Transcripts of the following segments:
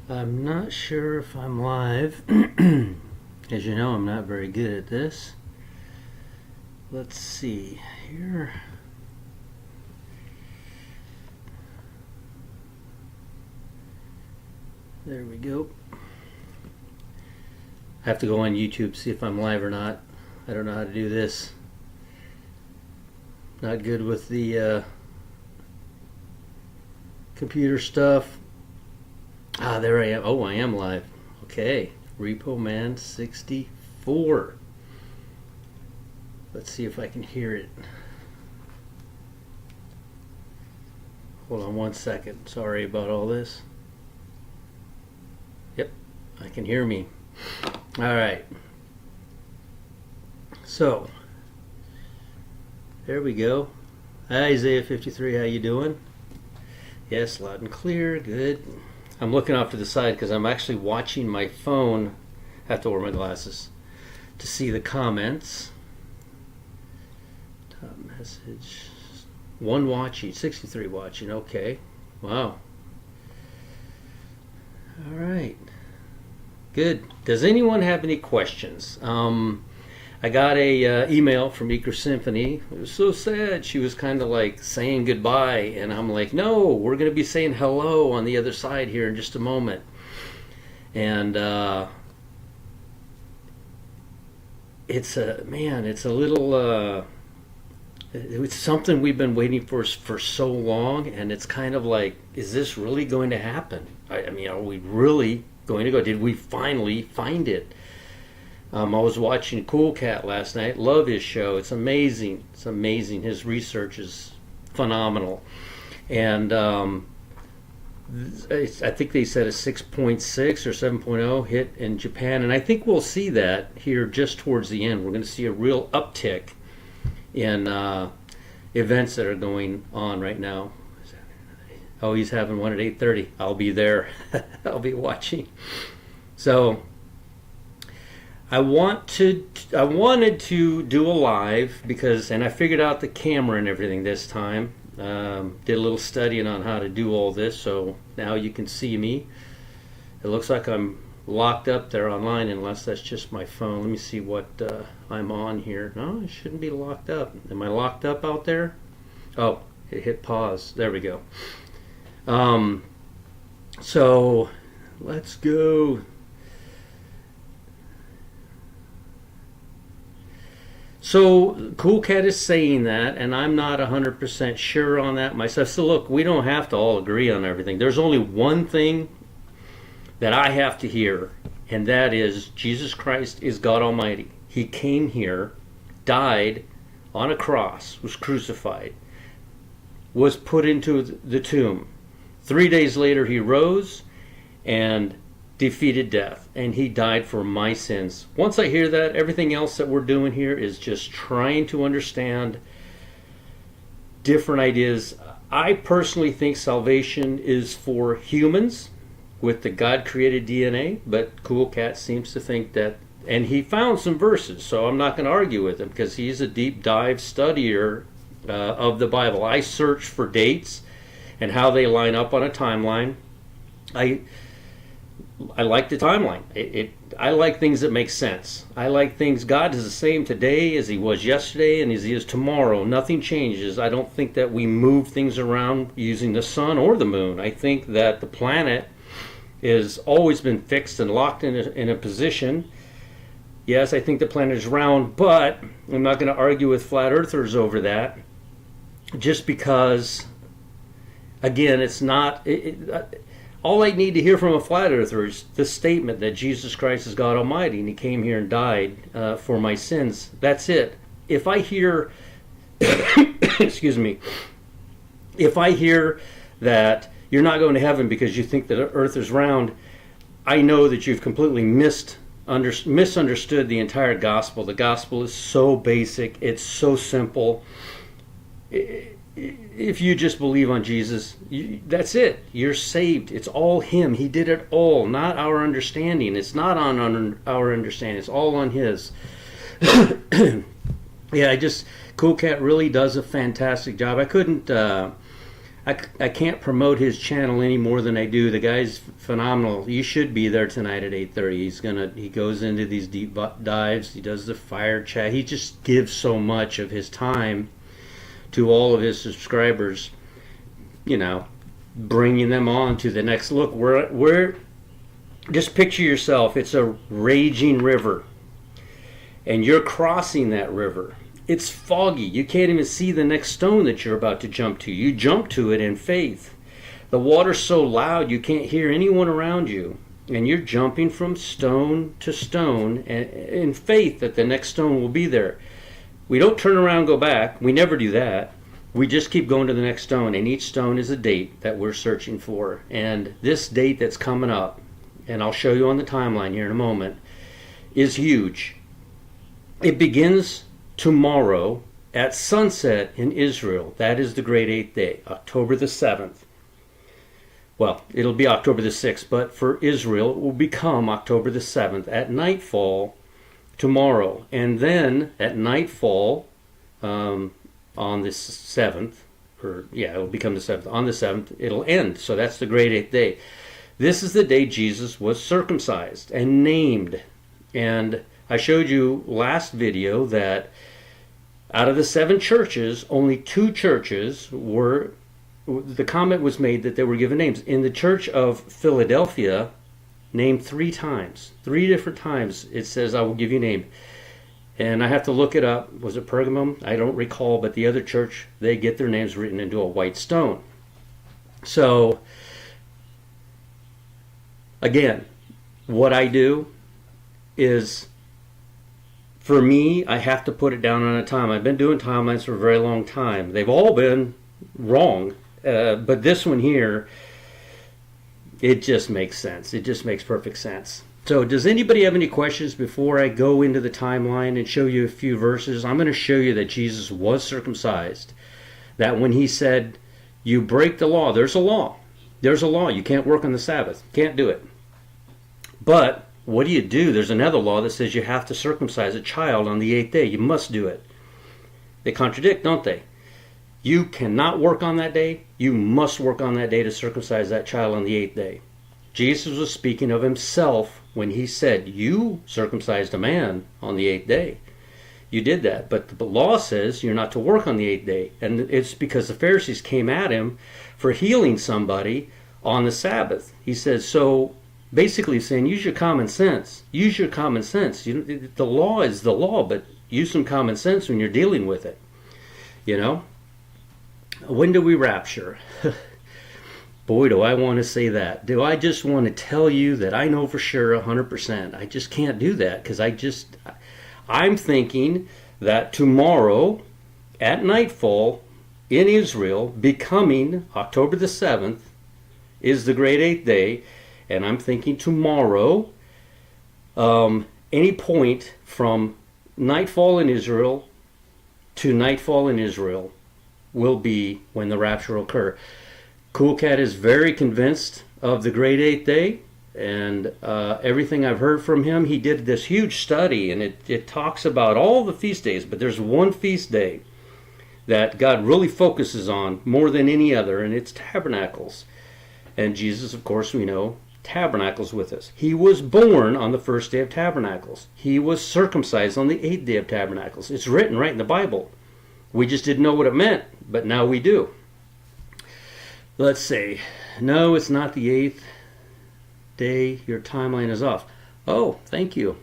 I'm not sure if I'm live. As you know, I'm not very good at this. Let's see here. There we go. I have to go on YouTube, see if I'm live or not. I don't know how to do this. Not good with the computer stuff. There I am. Oh, I am live. Okay. Repo Man 64. Let's see if I can hear it. Hold on one second. Sorry about all this. Yep, I can hear me. All right. So, there we go. Hi, Isaiah 53. How you doing? Yes, loud and clear. Good. I'm looking off to the side because I'm actually watching my phone. I have to wear my glasses to see the comments. Top message. 1 watching, 63 watching. Okay. Wow. All right. Good. Does anyone have any questions? I got a email from Eager Symphony. It was so sad. She was kind of like saying goodbye, and I'm like, no, we're going to be saying hello on the other side here in just a moment. And it's a little. It's something we've been waiting for so long, and it's kind of like, is this really going to happen? I mean, are we really going to go? Did we finally find it? I was watching Cool Cat last night. Love his show. It's amazing. It's amazing. His research is phenomenal. And I think they said a 6.6 or 7.0 hit in Japan. And I think we'll see that here just towards the end. We're going to see a real uptick in events that are going on right now. Oh, he's having one at 8:30. I'll be there. I'll be watching. So I wanted to do a live because, and I figured out the camera and everything this time. Did a little studying on how to do all this, so now you can see me. It looks like I'm locked up there online, unless that's just my phone. Let me see what I'm on here. No, it shouldn't be locked up. Am I locked up out there? Oh, it hit pause. There we go. So let's go. So Cool Cat is saying that, and I'm not 100% sure on that myself. So look, we don't have to all agree on everything. There's only one thing that I have to hear, and that is Jesus Christ is God Almighty. He came here, died on a cross, was crucified, was put into the tomb. 3 days later he rose and defeated death, and he died for my sins. Once I hear that, everything else that we're doing here is just trying to understand different ideas. I personally think salvation is for humans with the God-created DNA, but Cool Cat seems to think that, and he found some verses, so I'm not going to argue with him because he's a deep dive studier of the Bible. I search for dates and how they line up on a timeline. I like the timeline. I like things that make sense. I like things. God is the same today as he was yesterday and as he is tomorrow. Nothing changes. I don't think that we move things around using the sun or the moon. I think that the planet has always been fixed and locked in a position. Yes, I think the planet is round, but I'm not going to argue with flat earthers over that. Just because, again, it's not... all I need to hear from a flat earther is the statement that Jesus Christ is God Almighty and he came here and died for my sins. That's it. If I hear, excuse me, if I hear that you're not going to heaven because you think that earth is round, I know that you've completely misunderstood the entire gospel. The gospel is so basic. It's so simple. If you just believe on Jesus, that's it. You're saved. It's all him. He did it all, not our understanding. It's not on our understanding. It's all on his. Yeah, Cool Cat really does a fantastic job. I couldn't I can't promote his channel any more than I do. The guy's phenomenal. You should be there tonight at 8:30. He goes into these deep dives. He does the fire chat. He just gives so much of his time to all of his subscribers, you know, bringing them on to the next look. We're just picture yourself. It's a raging river, and you're crossing that river. It's foggy. You can't even see the next stone that you're about to jump to. You jump to it in faith. The water's so loud you can't hear anyone around you. And you're jumping from stone to stone in faith that the next stone will be there. We don't turn around and go back. We never do that. We just keep going to the next stone. And each stone is a date that we're searching for. And this date that's coming up, and I'll show you on the timeline here in a moment, is huge. It begins tomorrow at sunset in Israel. That is the great eighth day, October the 7th. Well, it'll be October the 6th, but for Israel it will become October the 7th at nightfall tomorrow. And then at nightfall on the 7th, it'll become the 7th. On the 7th, it'll end. So that's the great eighth day. This is the day Jesus was circumcised and named. And I showed you last video that out of the 7 churches, only 2 churches the comment was made that they were given names. In the Church of Philadelphia, named 3 times. 3 different times it says, I will give you a name. And I have to look it up. Was it Pergamum? I don't recall, but the other church, they get their names written into a white stone. So, again, what I do is, for me, I have to put it down on a time. I've been doing timelines for a very long time. They've all been wrong, but this one here, it just makes sense. It just makes perfect sense. So does anybody have any questions before I go into the timeline and show you a few verses? I'm going to show you that Jesus was circumcised. That when he said, you break the law, there's a law. There's a law. You can't work on the Sabbath. Can't do it. But what do? There's another law that says you have to circumcise a child on the 8th day. You must do it. They contradict, don't they? You cannot work on that day. You must work on that day to circumcise that child on the 8th day. Jesus was speaking of himself when he said, you circumcised a man on the 8th day. You did that. But the law says you're not to work on the 8th day. And it's because the Pharisees came at him for healing somebody on the Sabbath. He says, so basically saying, use your common sense. Use your common sense. The law is the law, but use some common sense when you're dealing with it. You know? When do we rapture? Boy, do I want to say that. Do I just want to tell you that I know for sure 100%? I just can't do that because I'm thinking that tomorrow at nightfall in Israel, becoming October the 7th, is the great 8th day. And I'm thinking tomorrow, any point from nightfall in Israel to nightfall in Israel will be when the rapture will occur. Cool Cat is very convinced of the great 8th day, and everything I've heard from him, he did this huge study, and it talks about all the feast days, but there's one feast day that God really focuses on more than any other, and it's Tabernacles. And Jesus, of course, we know, tabernacles with us. He was born on the first day of Tabernacles. He was circumcised on the 8th day of Tabernacles. It's written right in the Bible. We just didn't know what it meant, but now we do. Let's see. No, it's not the 8th day. Your timeline is off. Oh, thank you.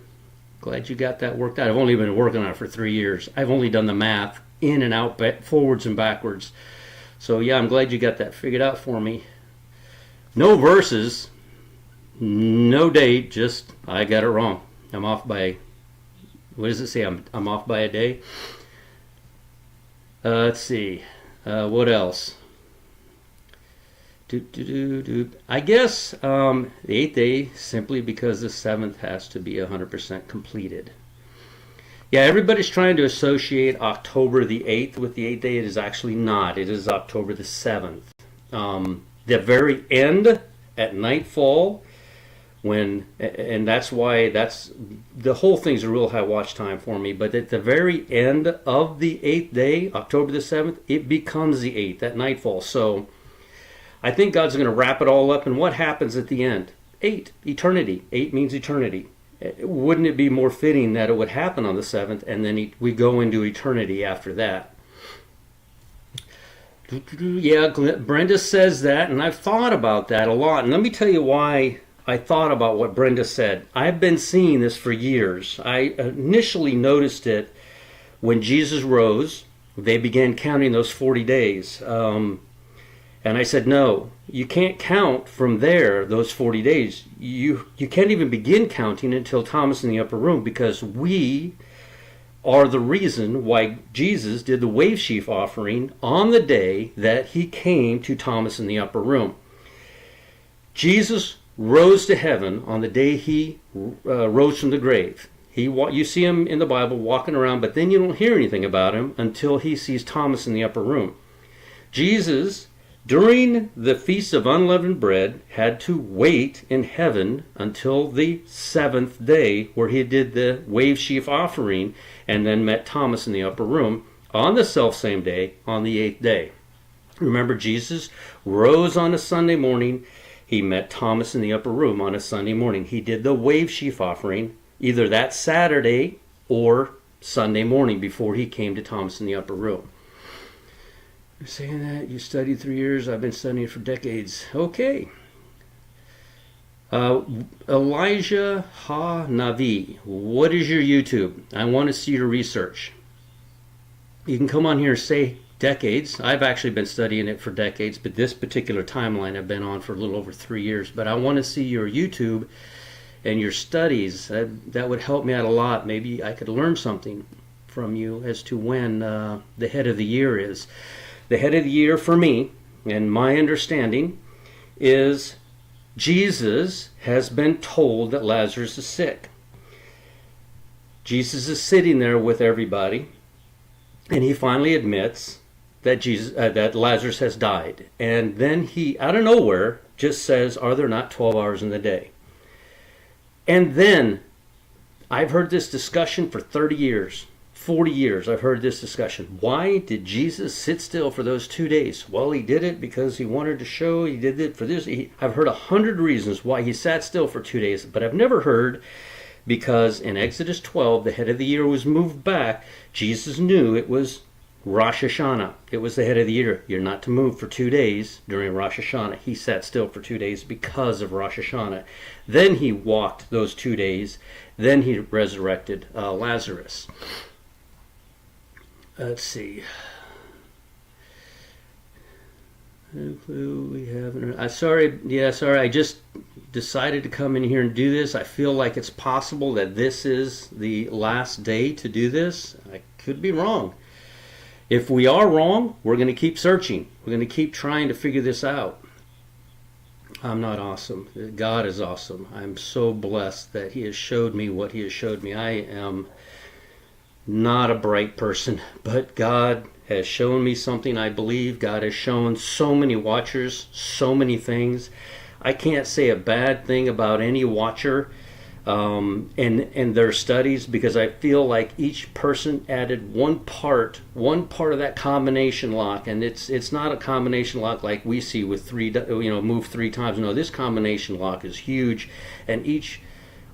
Glad you got that worked out. I've only been working on it for 3 years. I've only done the math in and out, forwards and backwards. So yeah, I'm glad you got that figured out for me. No verses. No date, just I got it wrong. I'm off by, what does it say? I'm off by a day. Let's see. What else? I guess the 8th day, simply because the 7th has to be 100% completed. Yeah, everybody's trying to associate October the 8th with the 8th day. It is actually not. It is October the 7th. The very end at nightfall, and that's why the whole thing's a real high watch time for me. But at the very end of the 8th day, October the 7th, it becomes the 8th at nightfall. So I think God's going to wrap it all up, and what happens at the end? 8, eternity. 8 means eternity. Wouldn't it be more fitting that it would happen on the 7th, and then we go into eternity after that? Yeah, Brenda says that, and I've thought about that a lot. And let me tell you why I thought about what Brenda said. I've been seeing this for years. I initially noticed it when Jesus rose. They began counting those 40 days. And I said, no, you can't count from there, those 40 days. You can't even begin counting until Thomas in the upper room, because we are the reason why Jesus did the wave sheaf offering on the day that he came to Thomas in the upper room. Jesus rose to heaven on the day he rose from the grave. You see him in the Bible walking around, but then you don't hear anything about him until he sees Thomas in the upper room. Jesus, during the Feast of Unleavened Bread, had to wait in heaven until the 7th day, where he did the wave sheaf offering, and then met Thomas in the upper room on the self-same day, on the 8th day. Remember, Jesus rose on a Sunday morning. He met Thomas in the upper room on a Sunday morning. He did the wave sheaf offering either that Saturday or Sunday morning before he came to Thomas in the upper room. You're saying that? You studied 3 years. I've been studying for decades. Okay. Elijah Ha-Navi, what is your YouTube? I want to see your research. You can come on here and say decades. I've actually been studying it for decades, but this particular timeline I've been on for a little over 3 years. But I want to see your YouTube and your studies. That would help me out a lot. Maybe I could learn something from you as to when the head of the year is. The head of the year for me, and my understanding, is Jesus has been told that Lazarus is sick. Jesus is sitting there with everybody, and he finally admits that that Lazarus has died. And then he, out of nowhere, just says, "Are there not 12 hours in the day?" And then, I've heard this discussion for 30 years. 40 years I've heard this discussion. Why did Jesus sit still for those 2 days? Well, he did it because he wanted to show he did it for this. I've heard 100 reasons why he sat still for 2 days, but I've never heard because in Exodus 12, the head of the year was moved back. Jesus knew it was Rosh Hashanah. It was the head of the year. You're not to move for 2 days during Rosh Hashanah. He sat still for 2 days because of Rosh Hashanah. Then he walked those 2 days. Then he resurrected Lazarus. Let's see. We have. Sorry. I just decided to come in here and do this. I feel like it's possible that this is the last day to do this. I could be wrong. If we are wrong, we're going to keep searching. We're going to keep trying to figure this out. I'm not awesome. God is awesome. I'm so blessed that He has showed me what He has showed me. I am not a bright person, but God has shown me something. I believe God has shown so many watchers so many things. I can't say a bad thing about any watcher and their studies, because I feel like each person added one part of that combination lock, and it's not a combination lock like we see with move 3 times. No, this combination lock is huge, and each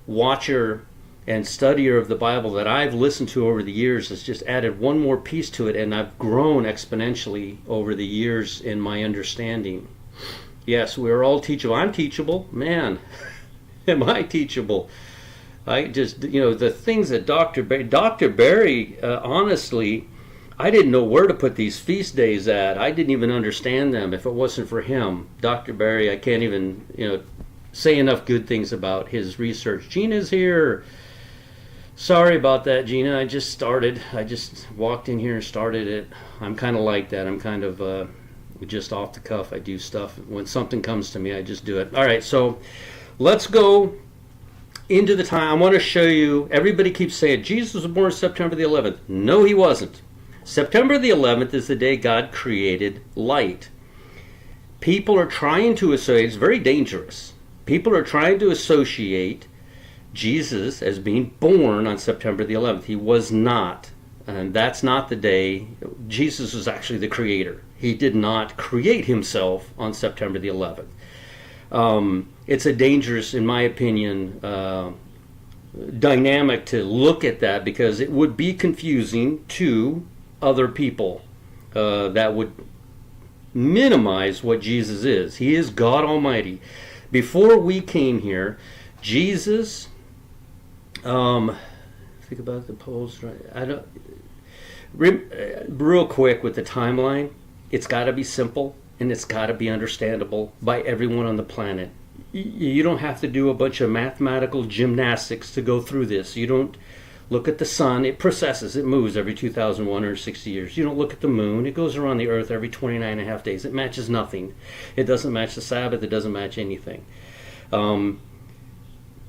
watcher and studier of the Bible that I've listened to over the years has just added one more piece to it, and I've grown exponentially over the years in my understanding. Yes, we're all teachable. I'm teachable. Man, am I teachable. I just, the things that Dr. Barry, honestly, I didn't know where to put these feast days at. I didn't even understand them if it wasn't for him. Dr. Barry, I can't even, say enough good things about his research. Gina's here. Sorry about that, Gina. I just walked in here and started it. I'm kind of like that. I'm kind of just off the cuff. I do stuff. When something comes to me, I just do it. All right, so let's go into the time. I want to show you, everybody keeps saying, Jesus was born September the 11th. No, he wasn't. September the 11th is the day God created light. People are trying to associate, it's very dangerous. People are trying to associate Jesus as being born on September the 11th. He was not. And that's not the day. Jesus was actually the creator. He did not create himself on September the 11th. It's a dangerous, in my opinion, dynamic to look at that, because it would be confusing to other people that would minimize what Jesus is. He is God Almighty. Before we came here, Jesus, think about the polls. Real quick with the timeline, it's got to be simple and it's got to be understandable by everyone on the planet. You don't have to do a bunch of mathematical gymnastics to go through this. You don't look at the sun. It precesses. It moves every 2,160 years. You don't look at the moon. It goes around the earth every 29 and a half days. It matches nothing. It doesn't match the Sabbath. It doesn't match anything.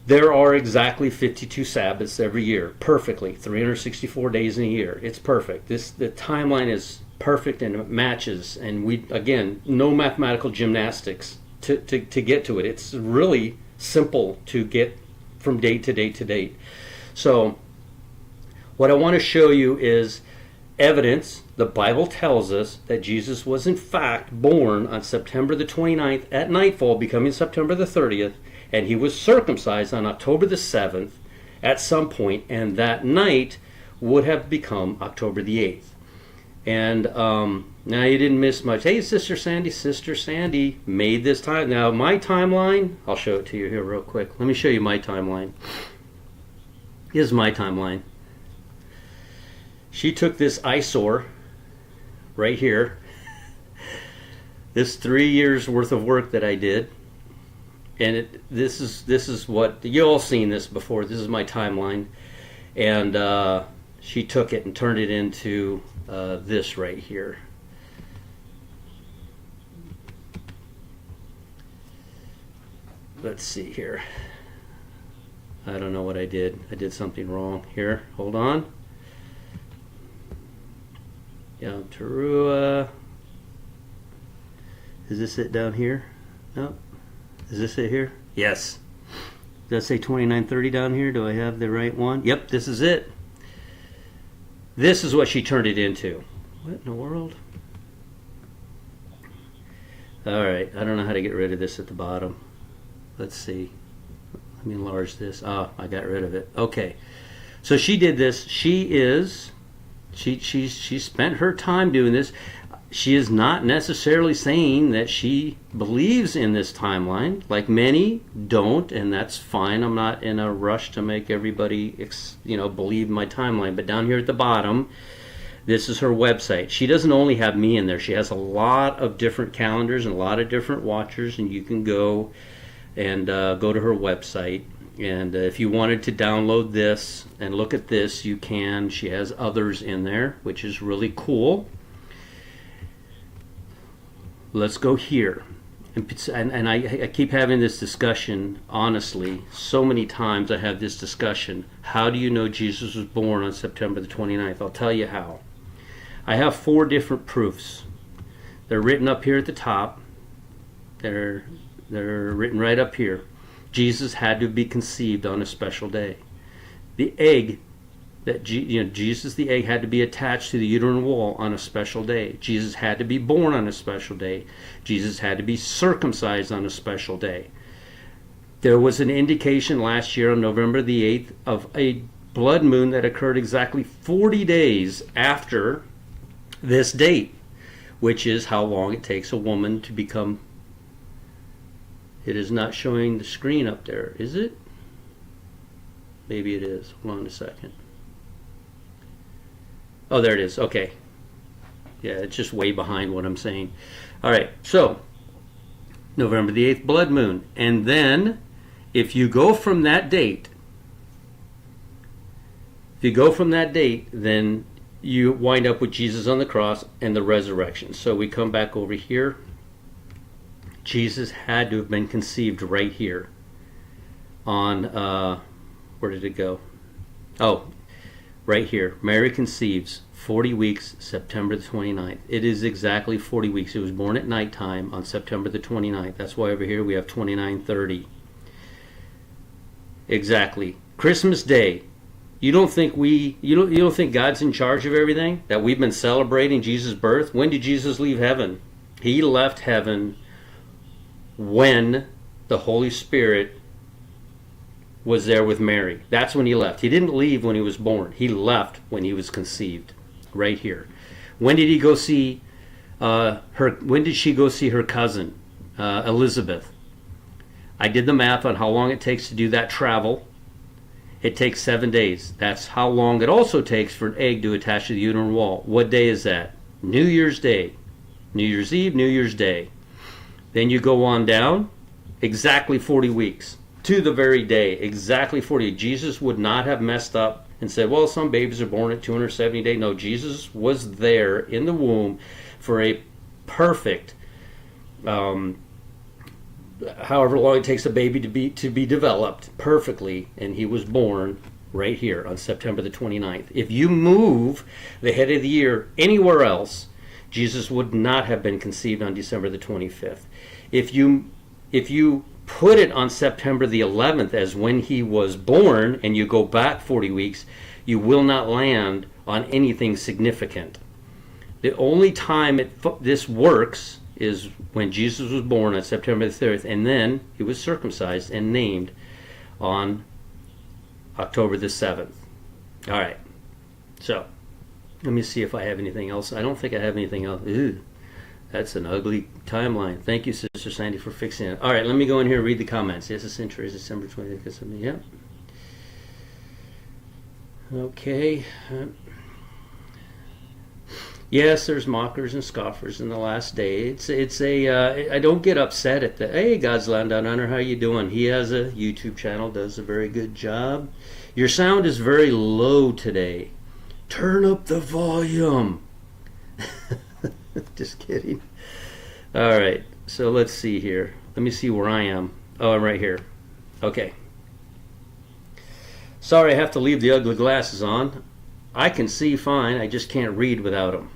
There are exactly 52 Sabbaths every year, perfectly, 364 days in a year. It's perfect. The timeline is perfect and it matches. And we, again, no mathematical gymnastics to get to it. It's really simple to get from date to date to date. So what I want to show you is evidence. The Bible tells us that Jesus was in fact born on September the 29th at nightfall, becoming September the 30th, and he was circumcised on October the 7th at some point, and that night would have become October the 8th. And now you didn't miss much. Hey, Sister Sandy made this time. Now my timeline, I'll show it to you here real quick. Let me show you my timeline. Here's my timeline. She took this eyesore right here, this 3 years worth of work that I did, and this is what you all seen this before. This is my timeline, and she took it and turned it into this right here. Let's see here. I don't know what I did. I did something wrong here. Hold on. Yom Teruah. Is this it down here? No. Is this it here? Yes. Does that say 2930 down here? Do I have the right one? Yep, this is it. This is what she turned it into. What in the world? Alright, I don't know how to get rid of this at the bottom. Let's see. Let me enlarge this. Oh, I got rid of it. Okay. So she did this. She spent her time doing this. She is not necessarily saying that she believes in this timeline. Like many don't, and that's fine. I'm not in a rush to make everybody believe my timeline. But down here at the bottom, this is her website. She doesn't only have me in there. She has a lot of different calendars and a lot of different watchers, and you can go and go to her website. And if you wanted to download this and look at this, you can. She has others in there, which is really cool. Let's go here. And I keep having this discussion, honestly. So many times I have this discussion. How do you know Jesus was born on September the 29th? I'll tell you how. I have 4 different proofs. They're written up here at the top. They're written right up here. Jesus had to be conceived on a special day. The egg Jesus, the egg, had to be attached to the uterine wall on a special day. Jesus had to be born on a special day. Jesus had to be circumcised on a special day. There was an indication last year on November the 8th of a blood moon that occurred exactly 40 days after this date, which is how long it takes a woman to become. It is not showing the screen up there, is it? Maybe it is. Hold on a second. Oh, there it is. Okay. Yeah, it's just way behind what I'm saying. All right, so November the 8th, blood moon. And then if you go from that date, then you wind up with Jesus on the cross and the resurrection. So we come back over here. Jesus had to have been conceived right here on, where did it go? Oh, right here. Mary conceives, 40 weeks, September the 29th. It is exactly 40 weeks. It was born at nighttime on September the 29th. That's why over here we have 2930. Exactly. Christmas Day, You don't think you don't think God's in charge of everything? That we've been celebrating Jesus' birth? When did Jesus leave heaven? He left heaven when the Holy Spirit was there with Mary. That's when he left. He didn't leave when he was born. He left when he was conceived. Right here. When did he go see when did she go see her cousin, Elizabeth? I did the math on how long it takes to do that travel. It takes 7 days. That's how long it also takes for an egg to attach to the uterine wall. What day is that? New Year's Day. New Year's Eve, New Year's Day. Then you go on down, exactly 40 weeks. To the very day, exactly 40. Jesus would not have messed up and said, well, some babies are born at 270 days. No, Jesus was there in the womb for a perfect, however long it takes a baby to be developed perfectly, and he was born right here on September the 29th. If you move the head of the year anywhere else, Jesus would not have been conceived on December the 25th. If you put it on September the 11th as when he was born, and you go back 40 weeks, you will not land on anything significant. The only time this works is when Jesus was born on September the 30th, and then he was circumcised and named on October the 7th. All right. So, let me see if I have anything else. I don't think I have anything else. Ew. That's an ugly timeline. Thank you, Sister Sandy, for fixing it. All right, let me go in here and read the comments. Yes, the century is December 20th. Yep. Okay. Yes, there's mockers and scoffers in the last day. I don't get upset at that. Hey, God's Land Down Under, how you doing? He has a YouTube channel, does a very good job. Your sound is very low today. Turn up the volume. Just kidding. All right, so let's see here. Let me see where I am. Oh, I'm right here. Okay. Sorry I have to leave the ugly glasses on. I can see fine. I just can't read without them.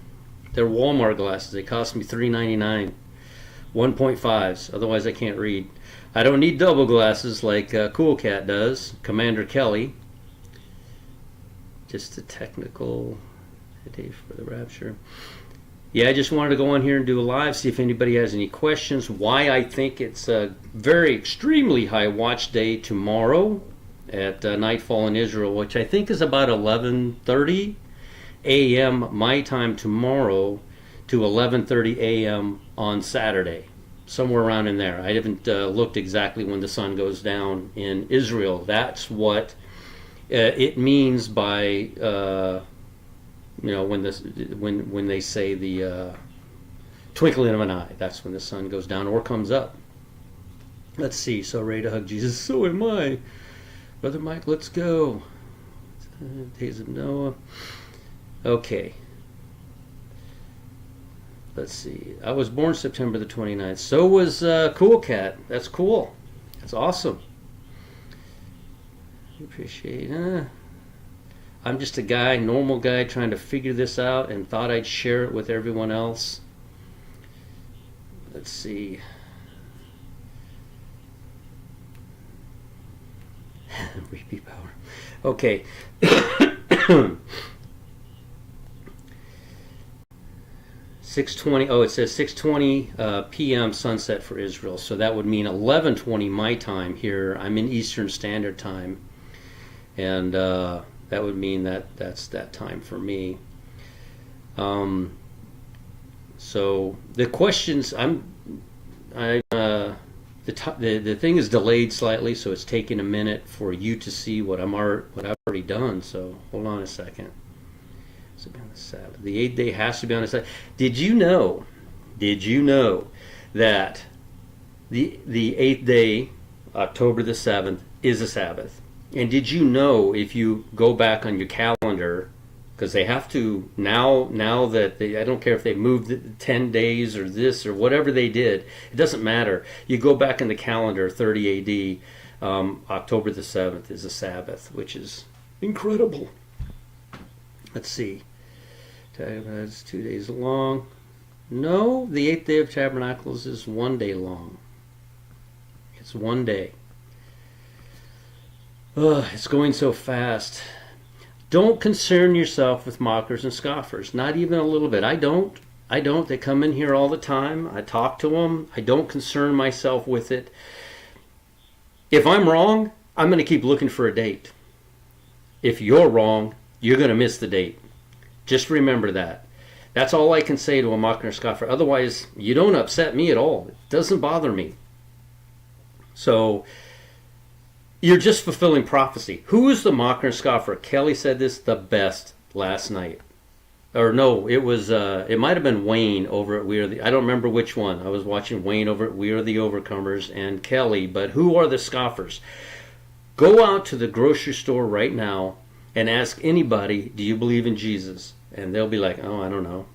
They're Walmart glasses. They cost me $3.99. 1.5s. Otherwise, I can't read. I don't need double glasses like Cool Cat does. Commander Kelly. Just a technical day for the rapture. Yeah, I just wanted to go on here and do a live, see if anybody has any questions. Why I think it's a very extremely high watch day tomorrow at nightfall in Israel, which I think is about 11:30 a.m. my time tomorrow to 11:30 a.m. on Saturday, somewhere around in there. I haven't looked exactly when the sun goes down in Israel. That's what it means by when they say the twinkling of an eye. That's when the sun goes down or comes up. Let's see. So ready to hug Jesus. So am I. Brother Mike, let's go. Days of Noah. Okay. Let's see. I was born September the 29th. So was Cool Cat. That's cool. That's awesome. Appreciate it. I'm just a guy, normal guy, trying to figure this out and thought I'd share it with everyone else. Let's see. Repeat power. Okay. 6:20. Oh, it says 6:20 p.m. sunset for Israel. So that would mean 11:20 my time here. I'm in Eastern Standard Time, and that would mean that's that time for me. So the questions the thing is delayed slightly, so it's taking a minute for you to see what I've already done. So hold on a second. It's on the Sabbath. The 8th day has to be on the Sabbath. Did you know that the 8th day, October the 7th, is a Sabbath? And did you know, if you go back on your calendar, because they have to now that I don't care if they moved 10 days or this or whatever they did, it doesn't matter. You go back in the calendar, 30 AD, October the 7th is a Sabbath, which is incredible. Let's see. It's 2 days long. No, the 8th day of Tabernacles is 1 day long. It's 1 day. It's going so fast. Don't concern yourself with mockers and scoffers. Not even a little bit. I don't. They come in here all the time. I talk to them. I don't concern myself with it. If I'm wrong, I'm going to keep looking for a date. If you're wrong, you're going to miss the date. Just remember that. That's all I can say to a mocker and scoffer. Otherwise, you don't upset me at all. It doesn't bother me. So, you're just fulfilling prophecy. Who is the mocker and scoffer? Kelly said this the best last night. Or no, it was, it might have been Wayne over at We Are the, I don't remember which one. I was watching Wayne over at We Are the Overcomers and Kelly, but who are the scoffers? Go out to the grocery store right now and ask anybody, do you believe in Jesus? And they'll be like, oh, I don't know.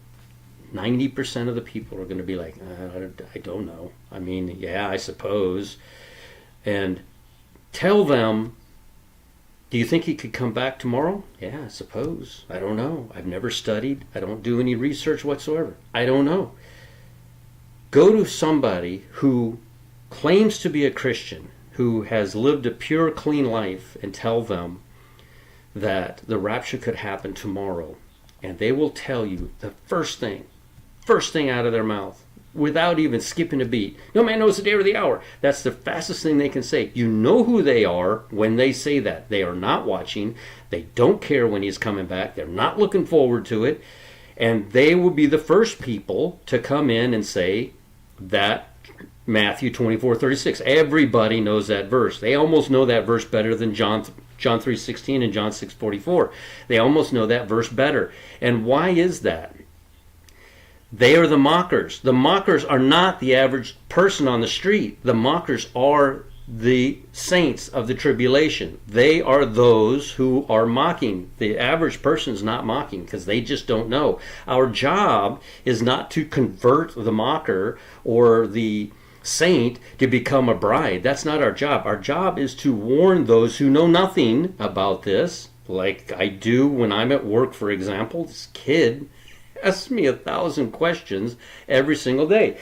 90% of the people are going to be like, I don't know. I mean, yeah, I suppose. And tell them, do you think he could come back tomorrow? Yeah, I suppose. I don't know. I've never studied. I don't do any research whatsoever. I don't know. Go to somebody who claims to be a Christian, who has lived a pure, clean life, and tell them that the rapture could happen tomorrow. And they will tell you the first thing out of their mouth, without even skipping a beat. No man knows the day or the hour. That's the fastest thing they can say. You know who they are when they say that. They are not watching. They don't care when he's coming back. They're not looking forward to it. And they will be the first people to come in and say that Matthew 24:36. Everybody knows that verse. They almost know that verse better than John 3:16 and John 6:44. They almost know that verse better. And why is that? They are the mockers. The mockers are not the average person on the street. The mockers are the saints of the tribulation. They are those who are mocking. The average person is not mocking because they just don't know. Our job is not to convert the mocker or the saint to become a bride. That's not our job. Our job is to warn those who know nothing about this, like I do when I'm at work, for example. This kid asks me 1,000 questions every single day.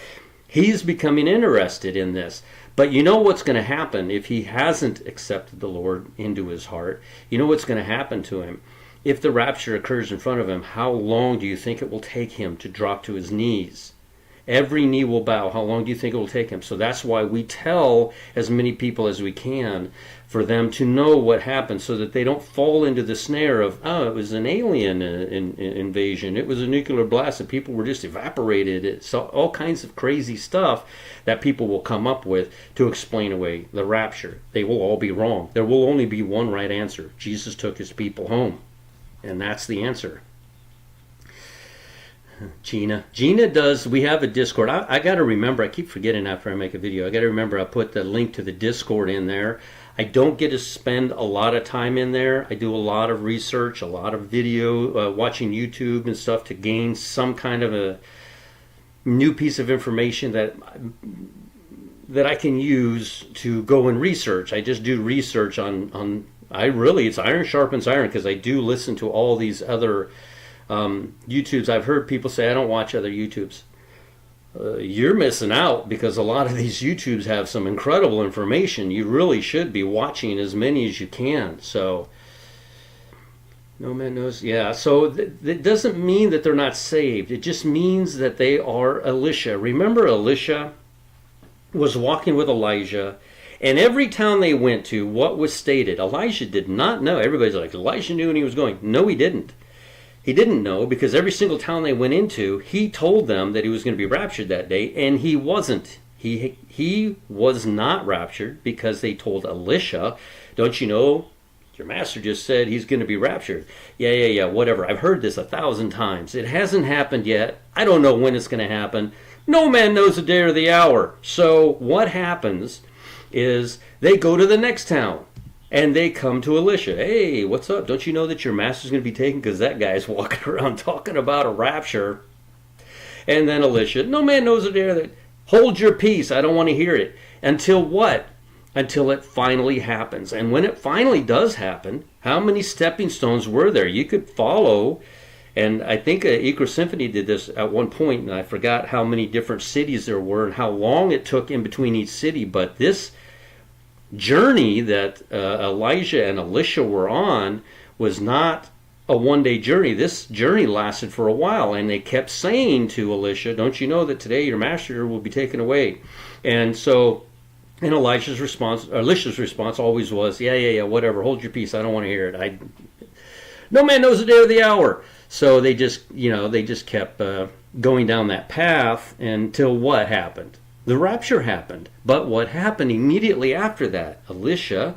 He's becoming interested in this. But you know what's going to happen if he hasn't accepted the Lord into his heart? You know what's going to happen to him? If the rapture occurs in front of him, how long do you think it will take him to drop to his knees? Every knee will bow. How long do you think it will take him? So that's why we tell as many people as we can for them to know what happened so that they don't fall into the snare of, oh, it was an alien invasion. It was a nuclear blast and people were just evaporated. It's all kinds of crazy stuff that people will come up with to explain away the rapture. They will all be wrong. There will only be one right answer. Jesus took his people home. And that's the answer. Gina does, we have a Discord. I got to remember, I keep forgetting after I make a video, I got to remember I put the link to the Discord in there. I don't get to spend a lot of time in there. I do a lot of research, a lot of video, watching YouTube and stuff to gain some kind of a new piece of information that I can use to go and research. I just do research on it's iron sharpens iron because I do listen to all these other YouTubes. I've heard people say I don't watch other YouTubes. You're missing out because a lot of these YouTubes have some incredible information. You really should be watching as many as you can. So, no man knows. Yeah, so that doesn't mean that they're not saved. It just means that they are Elisha. Remember, Elisha was walking with Elijah, and every town they went to, what was stated? Elijah did not know. Everybody's like, Elijah knew when he was going. No, he didn't. He didn't know because every single town they went into, he told them that he was going to be raptured that day, and he wasn't. He was not raptured because they told Elisha, don't you know, your master just said he's going to be raptured. Yeah, whatever. I've heard this 1,000 times. It hasn't happened yet. I don't know when it's going to happen. No man knows the day or the hour. So what happens is they go to the next town. And they come to Elisha. Hey, what's up? Don't you know that your master's going to be taken? Because that guy's walking around talking about a rapture. And then Elisha, no man knows the day. Hold your peace. I don't want to hear it. Until what? Until it finally happens. And when it finally does happen, how many stepping stones were there? You could follow. And I think Eco Symphony did this at one point, and I forgot how many different cities there were and how long it took in between each city. But this journey that Elijah and Elisha were on was not a one-day journey. This journey lasted for a while, and they kept saying to Elisha, don't you know that today your master will be taken away? And so, and Elisha's response always was, yeah, whatever, hold your peace, I don't want to hear it. No man knows the day or the hour. So they just kept going down that path until what happened? The rapture happened. But what happened immediately after that? Elisha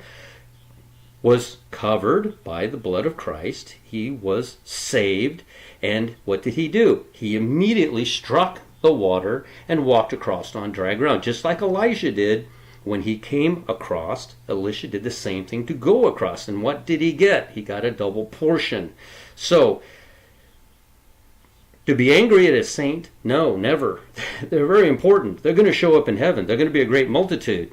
was covered by the blood of Christ. He was saved. And what did he do? He immediately struck the water and walked across on dry ground, just like Elijah did. When he came across, Elisha did the same thing to go across. And what did he get? He got a double portion. So, to be angry at a saint? No, never. They're very important. They're going to show up in heaven. They're going to be a great multitude,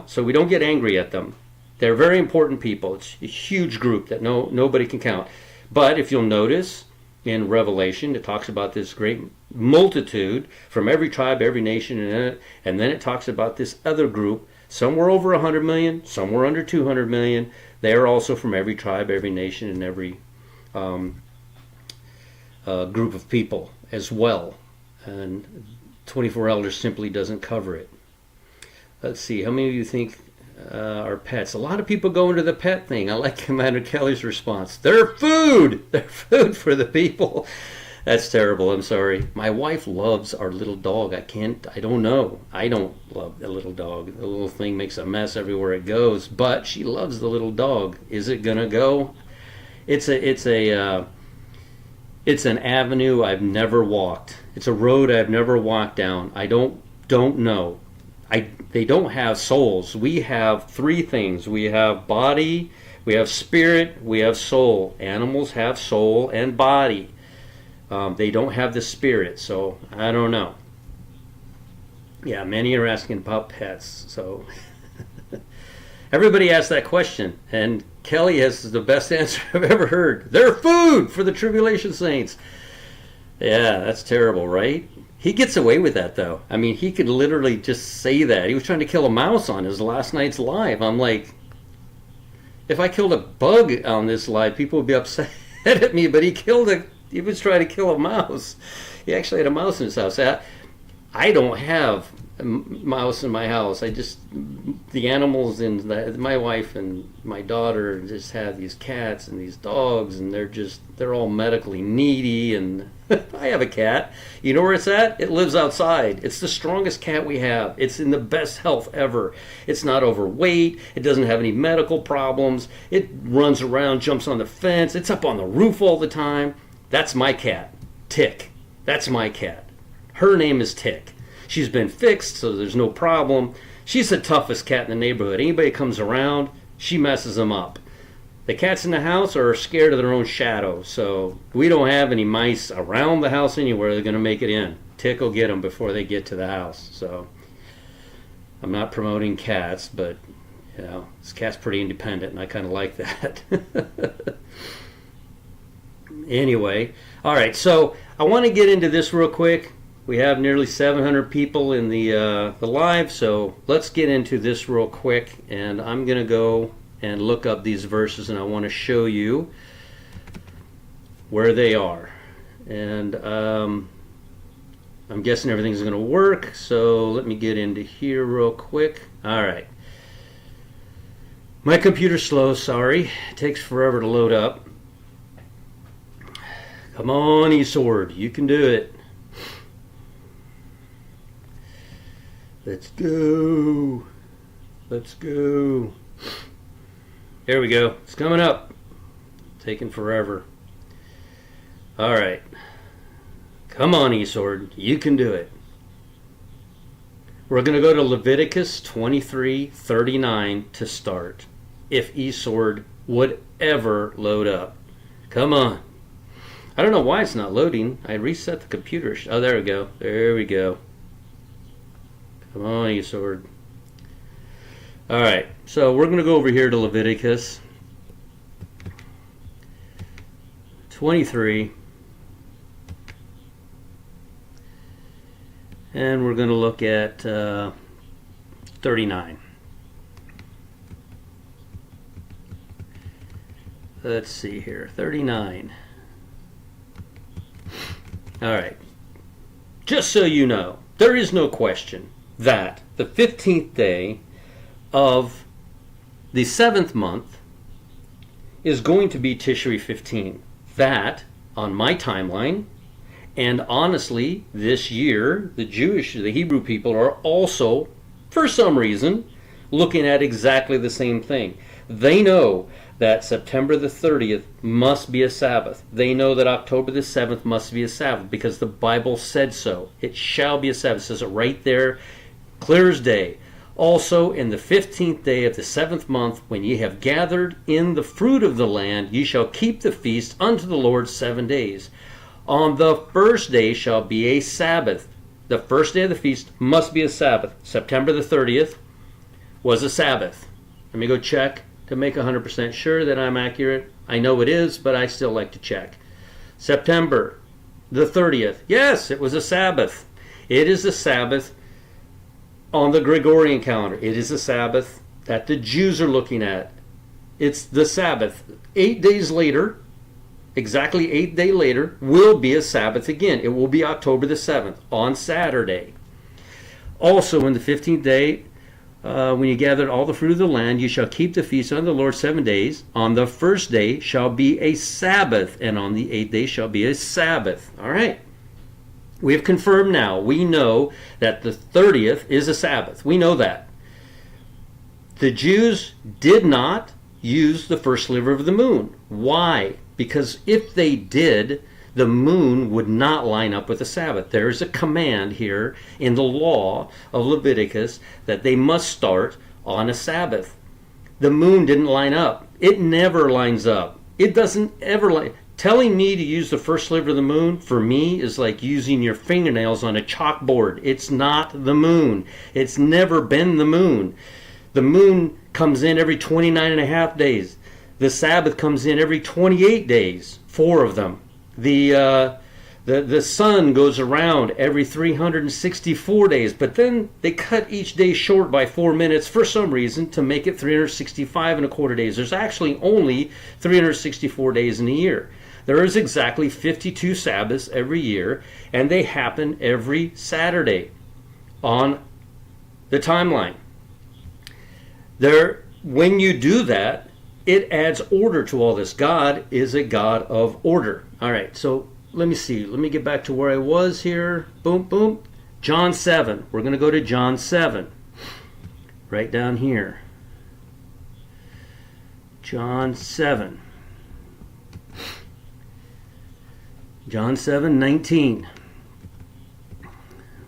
so we don't get angry at them. They're very important people. It's a huge group that nobody can count. But if you'll notice, in Revelation, it talks about this great multitude from every tribe, every nation, and then it talks about this other group. Some were over 100 million, some were under 200 million. They are also from every tribe, every nation, and every group of people as well. And 24 elders simply doesn't cover it. Let's see, how many of you think are pets? A lot of people go into the pet thing. I like Commander Kelly's response. They're food! They're food for the people. That's terrible, I'm sorry. My wife loves our little dog. I don't know. I don't love the little dog. The little thing makes a mess everywhere it goes, but she loves the little dog. Is it gonna go? It's an avenue I've never walked. It's a road I've never walked down. I don't know. They don't have souls. We have three things. We have body, we have spirit, we have soul. Animals have soul and body. They don't have the spirit, so I don't know. Yeah, many are asking about pets, so everybody asks that question, and Kelly has the best answer I've ever heard. They're food for the tribulation saints. Yeah, that's terrible, right? He gets away with that, though. I mean, he could literally just say that. He was trying to kill a mouse on his last night's live. I'm like, if I killed a bug on this live, people would be upset at me, but he was trying to kill a mouse. He actually had a mouse in his house. I don't have a mouse in my house. The animals and my wife and my daughter just have these cats and these dogs, and they're all medically needy. And I have a cat. You know where it's at? It lives outside. It's the strongest cat we have. It's in the best health ever. It's not overweight. It doesn't have any medical problems. It runs around, jumps on the fence. It's up on the roof all the time. That's my cat, Tick. That's my cat. Her name is Tick. She's been fixed, so there's no problem. She's the toughest cat in the neighborhood. Anybody comes around, she messes them up. The cats in the house are scared of their own shadow, so we don't have any mice around the house anywhere they're going to make it in. Tick will get them before they get to the house. So I'm not promoting cats, but this cat's pretty independent, and I kind of like that. Anyway, all right, so I want to get into this real quick. We have nearly 700 people in the live, so let's get into this real quick, and I'm going to go and look up these verses, and I want to show you where they are. And I'm guessing everything's going to work, so let me get into here real quick. All right. My computer's slow, sorry. It takes forever to load up. Come on, eSword, you can do it. Let's go. Let's go. There we go. It's coming up. Taking forever. All right. Come on, eSword, you can do it. We're going to go to Leviticus 23:39 to start. If eSword would ever load up. Come on. I don't know why it's not loading. I reset the computer. Oh, there we go. There we go. Come on, eSword. All right. So we're going to go over here to Leviticus 23. And we're going to look at 39. let's see here, 39. All right. Just so you know, there is no question that the 15th day of the 7th month is going to be Tishri 15. That, on my timeline, and honestly, this year, the Hebrew people are also, for some reason, looking at exactly the same thing. They know that September the 30th must be a Sabbath. They know that October the 7th must be a Sabbath because the Bible said so. It shall be a Sabbath. It says it right there, clear as day. Also, in the 15th day of the 7th month, when ye have gathered in the fruit of the land, ye shall keep the feast unto the Lord 7 days. On the first day shall be a Sabbath. The first day of the feast must be a Sabbath. September the 30th was a Sabbath. Let me go check to make 100% sure that I'm accurate. I know it is, but I still like to check. September the 30th. Yes, it was a Sabbath. It is a Sabbath on the Gregorian calendar. It is a Sabbath that the Jews are looking at. It's the Sabbath. 8 days later, exactly 8 days later, will be a Sabbath again. It will be October the 7th on Saturday. Also, in the 15th day, when you gathered all the fruit of the land, you shall keep the feast unto the Lord 7 days. On the first day shall be a Sabbath, and on the 8th day shall be a Sabbath. All right. We have confirmed now. We know that the 30th is a Sabbath. We know that. The Jews did not use the first sliver of the moon. Why? Because if they did, the moon would not line up with the Sabbath. There is a command here in the law of Leviticus that they must start on a Sabbath. The moon didn't line up. It never lines up. It doesn't ever line. Telling me to use the first sliver of the moon, for me, is like using your fingernails on a chalkboard. It's not the moon. It's never been the moon. The moon comes in every 29 and a half days. The Sabbath comes in every 28 days, 4 of them. The sun goes around every 364 days, but then they cut each day short by 4 minutes for some reason to make it 365 and a quarter days. There's actually only 364 days in a year. There is exactly 52 Sabbaths every year, and they happen every Saturday on the timeline. When you do that, it adds order to all this. God is a God of order. All right, so let me see. Let me get back to where I was here. Boom, boom. John 7. We're going to go to John 7. Right down here. John 7. John 7:19.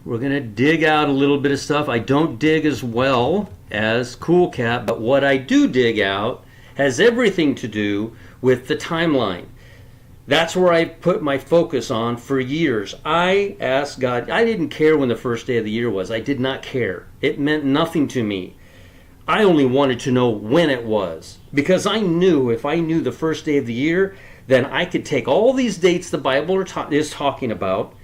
We're going to dig out a little bit of stuff. I don't dig as well as Cool Cat, but what I do dig out has everything to do with the timeline. That's where I put my focus on for years. I asked God, I didn't care when the first day of the year was. I did not care. It meant nothing to me. I only wanted to know when it was, because I knew if I knew the first day of the year, then I could take all these dates the Bible is talking about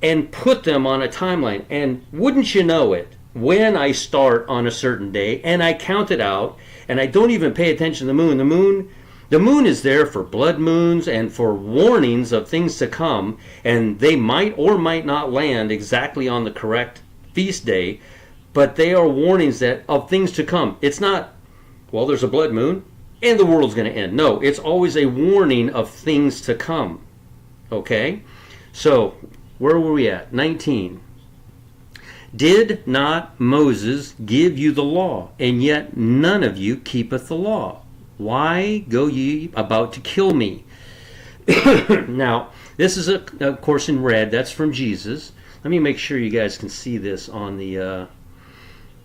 and put them on a timeline. And wouldn't you know it, when I start on a certain day and I count it out and I don't even pay attention to the moon is there for blood moons and for warnings of things to come, and they might or might not land exactly on the correct feast day, but they are warnings of things to come. It's not, well, there's a blood moon and the world's going to end. No, it's always a warning of things to come. Okay? So, where were we at? 19. Did not Moses give you the law, and yet none of you keepeth the law? Why go ye about to kill me? Now, this is a course in red. That's from Jesus. Let me make sure you guys can see this on the...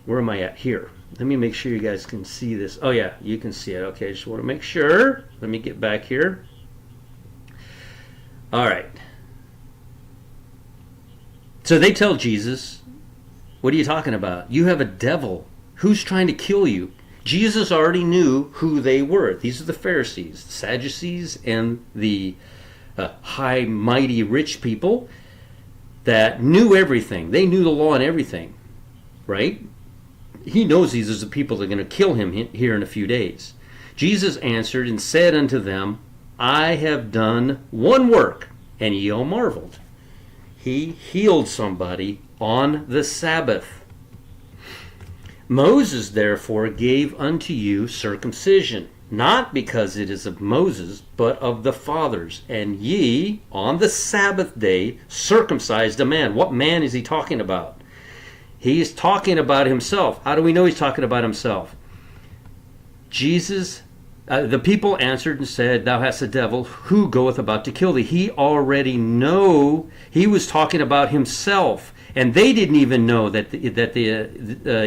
where am I at? Here. Let me make sure you guys can see this. Oh, yeah, you can see it. Okay, I just want to make sure. Let me get back here. All right. So they tell Jesus, what are you talking about? You have a devil. Who's trying to kill you? Jesus already knew who they were. These are the Pharisees, the Sadducees, and the high, mighty, rich people that knew everything. They knew the law and everything, right? He knows these are the people that are going to kill him here in a few days. Jesus answered and said unto them, I have done one work, and ye all marveled. He healed somebody on the Sabbath. Moses therefore gave unto you circumcision, not because it is of Moses, but of the fathers. And ye on the Sabbath day circumcised a man. What man is he talking about? He's talking about himself. How do we know he's talking about himself? Jesus, the people answered and said, Thou hast a devil, who goeth about to kill thee? He already know. He was talking about himself. And they didn't even know that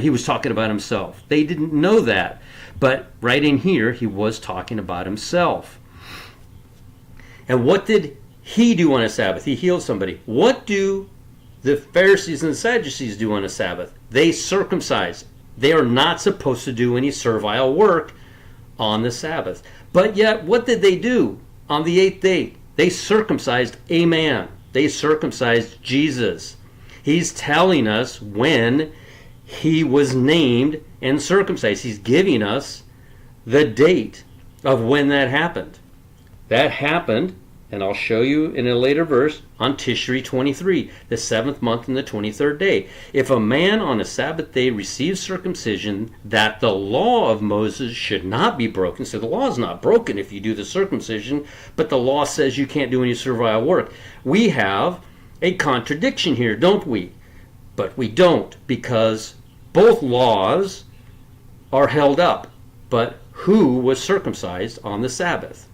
he was talking about himself. They didn't know that. But right in here, he was talking about himself. And what did he do on a Sabbath? He healed somebody. What do the Pharisees and the Sadducees do on a Sabbath? They circumcise. They are not supposed to do any servile work on the Sabbath. But yet, what did they do on the 8th day? They circumcised a man. They circumcised Jesus. He's telling us when he was named and circumcised. He's giving us the date of when that happened. That happened, and I'll show you in a later verse, on Tishri 23, the 7th month and the 23rd day. If a man on a Sabbath day receives circumcision, that the law of Moses should not be broken. So the law is not broken if you do the circumcision, but the law says you can't do any servile work. We have a contradiction here, don't we? But we don't, because both laws are held up. But who was circumcised on the Sabbath?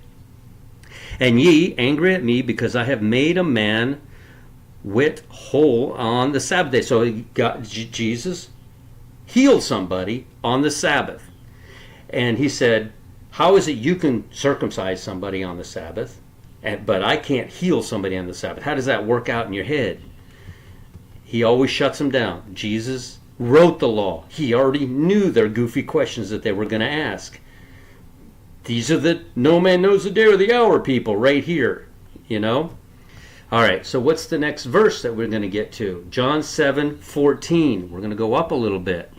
And ye angry at me because I have made a man wit whole on the Sabbath day. So Jesus healed somebody on the Sabbath. And he said, how is it you can circumcise somebody on the Sabbath, but I can't heal somebody on the Sabbath? How does that work out in your head? He always shuts them down. Jesus wrote the law. He already knew their goofy questions that they were going to ask. These are the no man knows the day or the hour people right here, you know. All right, so what's the next verse that we're going to get to? John 7:14. We're going to go up a little bit.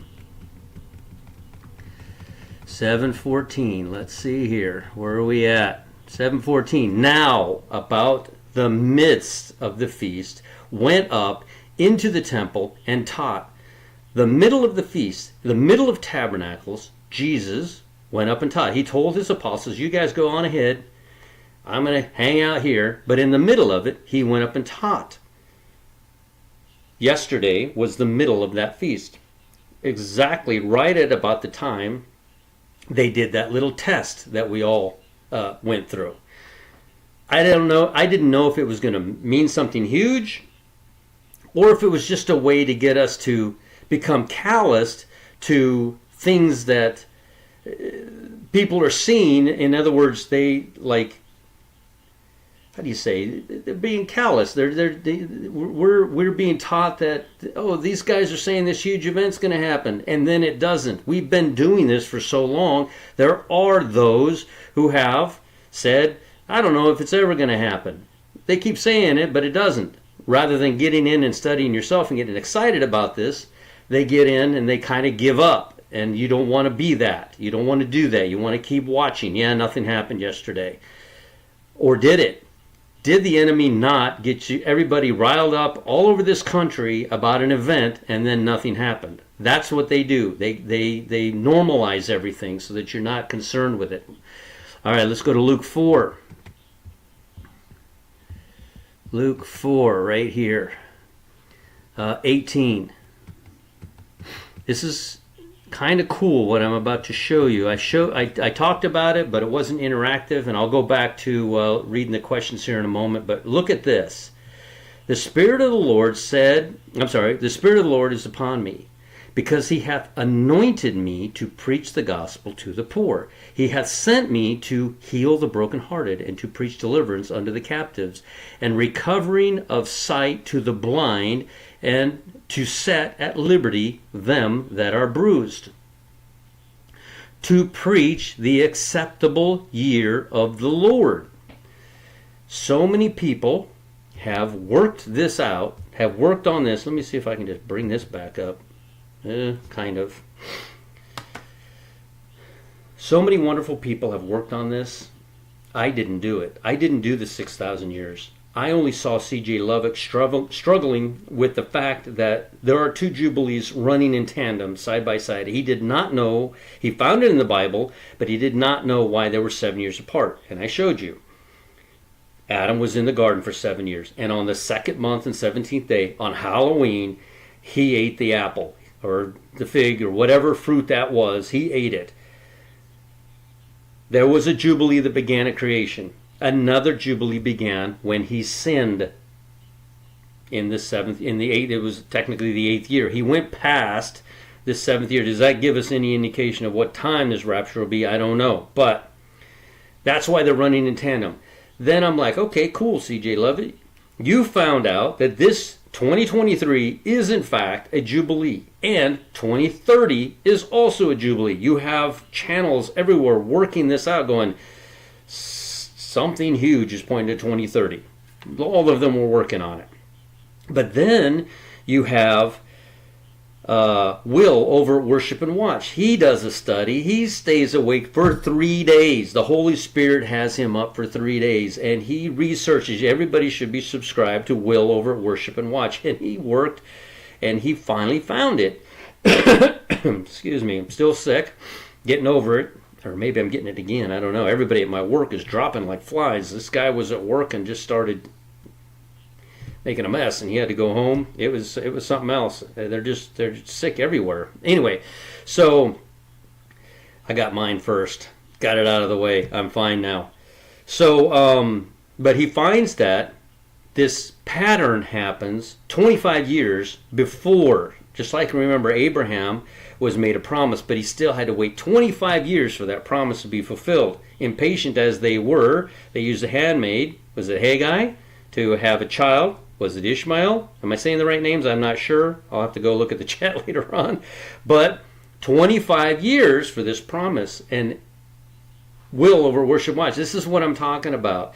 7:14. Let's see here. Where are we at? 7:14. Now, about the midst of the feast, went up into the temple and taught. The middle of the feast, the middle of tabernacles, Jesus went up and taught. He told his apostles, you guys go on ahead. I'm going to hang out here. But in the middle of it, he went up and taught. Yesterday was the middle of that feast. Exactly right at about the time they did that little test that we all went through. I don't know. I didn't know if it was going to mean something huge or if it was just a way to get us to become calloused to things that people are seeing. In other words, they like, how do you say? They're being callous. We're being taught that, oh, these guys are saying this huge event's going to happen, and then it doesn't. We've been doing this for so long. There are those who have said, I don't know if it's ever going to happen. They keep saying it, but it doesn't. Rather than getting in and studying yourself and getting excited about this, they get in and they kind of give up. And you don't want to be that. You don't want to do that. You want to keep watching. Yeah, nothing happened yesterday. Or did it? Did the enemy not get you, everybody riled up all over this country about an event and then nothing happened? That's what they do. They normalize everything so that you're not concerned with it. All right, let's go to Luke 4. Luke 4, right here. 18. This is kind of cool what I'm about to show you. I talked about it, but it wasn't interactive, and I'll go back to reading the questions here in a moment. But look at this. The Spirit of the Lord the Spirit of the Lord is upon me, because he hath anointed me to preach the gospel to the poor. He hath sent me to heal the brokenhearted, and to preach deliverance unto the captives, and recovering of sight to the blind, and to set at liberty them that are bruised, to preach the acceptable year of the Lord. So many people have worked this out, have worked on this. Let me see if I can just bring this back up. Kind of. So many wonderful people have worked on this. I didn't do it. I didn't do the 6,000 years. I only saw C.J. Lovick struggling with the fact that there are two Jubilees running in tandem, side by side. He did not know, he found it in the Bible, but he did not know why they were 7 years apart. And I showed you. Adam was in the garden for 7 years. And on the second month and 17th day, on Halloween, he ate the apple, or the fig, or whatever fruit that was. He ate it. There was a Jubilee that began at creation. Another Jubilee began when he sinned in the 8th, it was technically the 8th year. He went past the 7th year. Does that give us any indication of what time this rapture will be? I don't know. But that's why they're running in tandem. Then I'm like, okay, cool, C.J. Lovick. You found out that this 2023 is in fact a Jubilee. And 2030 is also a Jubilee. You have channels everywhere working this out, going, something huge is pointing to 2030. All of them were working on it. But then you have Will over at Worship and Watch. He does a study. He stays awake for 3 days. The Holy Spirit has him up for 3 days. And he researches. Everybody should be subscribed to Will over at Worship and Watch. And he worked and he finally found it. Excuse me. I'm still sick. Getting over it. Or maybe I'm getting it again. I don't know. Everybody at my work is dropping like flies. This guy was at work and just started making a mess, and he had to go home. It was something else. They're sick everywhere. Anyway, so I got mine first. Got it out of the way. I'm fine now. So, but he finds that this pattern happens 25 years before. Just like, remember, Abraham was made a promise, but he still had to wait 25 years for that promise to be fulfilled. Impatient as they were, they used a handmaid. Was it Haggai? To have a child. Was it Ishmael? Am I saying the right names? I'm not sure. I'll have to go look at the chat later on. But 25 years for this promise. And Will over Worship Watch. This is what I'm talking about.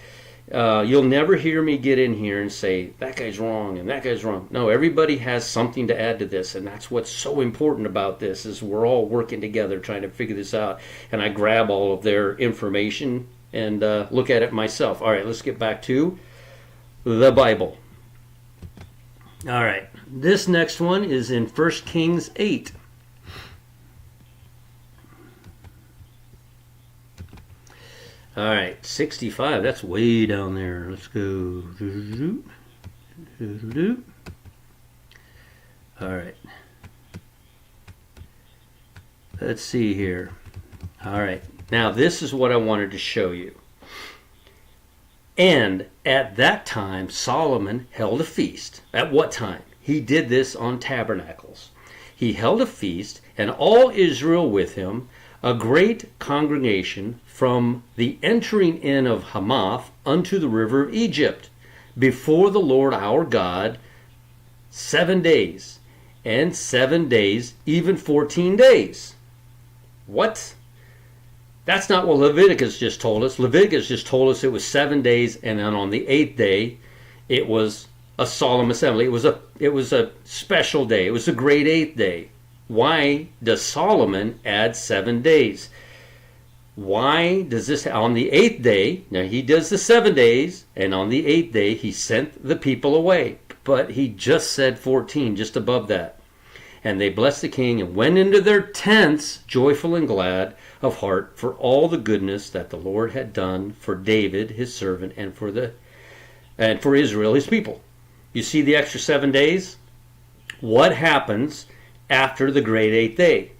You'll never hear me get in here and say, that guy's wrong and that guy's wrong. No, everybody has something to add to this, and that's what's so important about this, is we're all working together trying to figure this out, and I grab all of their information and look at it myself. All right, let's get back to the Bible. All right, this next one is in 1 Kings 8. All right, 65. That's way down there. Let's go. All right. Let's see here. All right. Now, this is what I wanted to show you. And at that time, Solomon held a feast. At what time? He did this on Tabernacles. He held a feast, and all Israel with him, a great congregation, from the entering in of Hamath unto the river of Egypt, before the Lord our God 7 days, and 7 days, even 14 days. What? That's not what Leviticus just told us. Leviticus just told us it was 7 days, and then on the 8th day, it was a solemn assembly. It was a special day. It was a great 8th day. Why does Solomon add 7 days? Why does this, on the 8th day, now he does the 7 days, and on the 8th day he sent the people away. But he just said 14, just above that. And they blessed the king and went into their tents, joyful and glad of heart, for all the goodness that the Lord had done for David his servant, and for Israel his people. You see the extra 7 days? What happens after the great 8th day?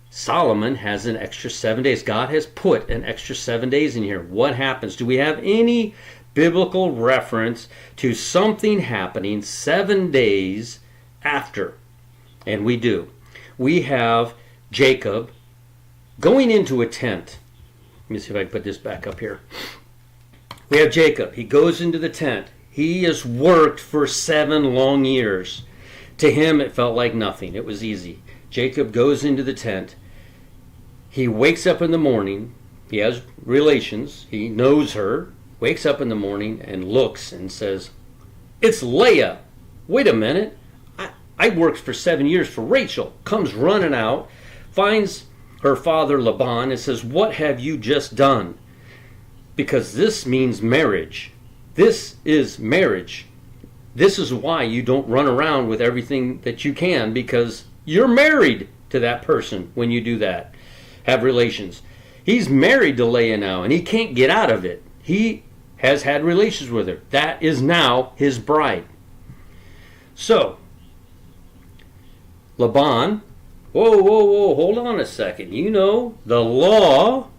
Solomon has an extra 7 days. God has put an extra 7 days in here. What happens? Do we have any biblical reference to something happening 7 days after? And we do. We have Jacob going into a tent. Let me see if I can put this back up here. We have Jacob. He goes into the tent. He has worked for 7 long years. To him, it felt like nothing. It was easy. Jacob goes into the tent. He wakes up in the morning. He has relations. He knows her. Wakes up in the morning and looks and says, "It's Leah. Wait a minute. I worked for 7 years for Rachel." Comes running out, finds her father Laban and says, "What have you just done?" Because this means marriage. This is marriage. This is why you don't run around with everything that you can, because you're married to that person when you do that. Have relations. He's married to Leah now, and he can't get out of it. He has had relations with her. That is now his bride. So, Laban, whoa, hold on a second. You know the law.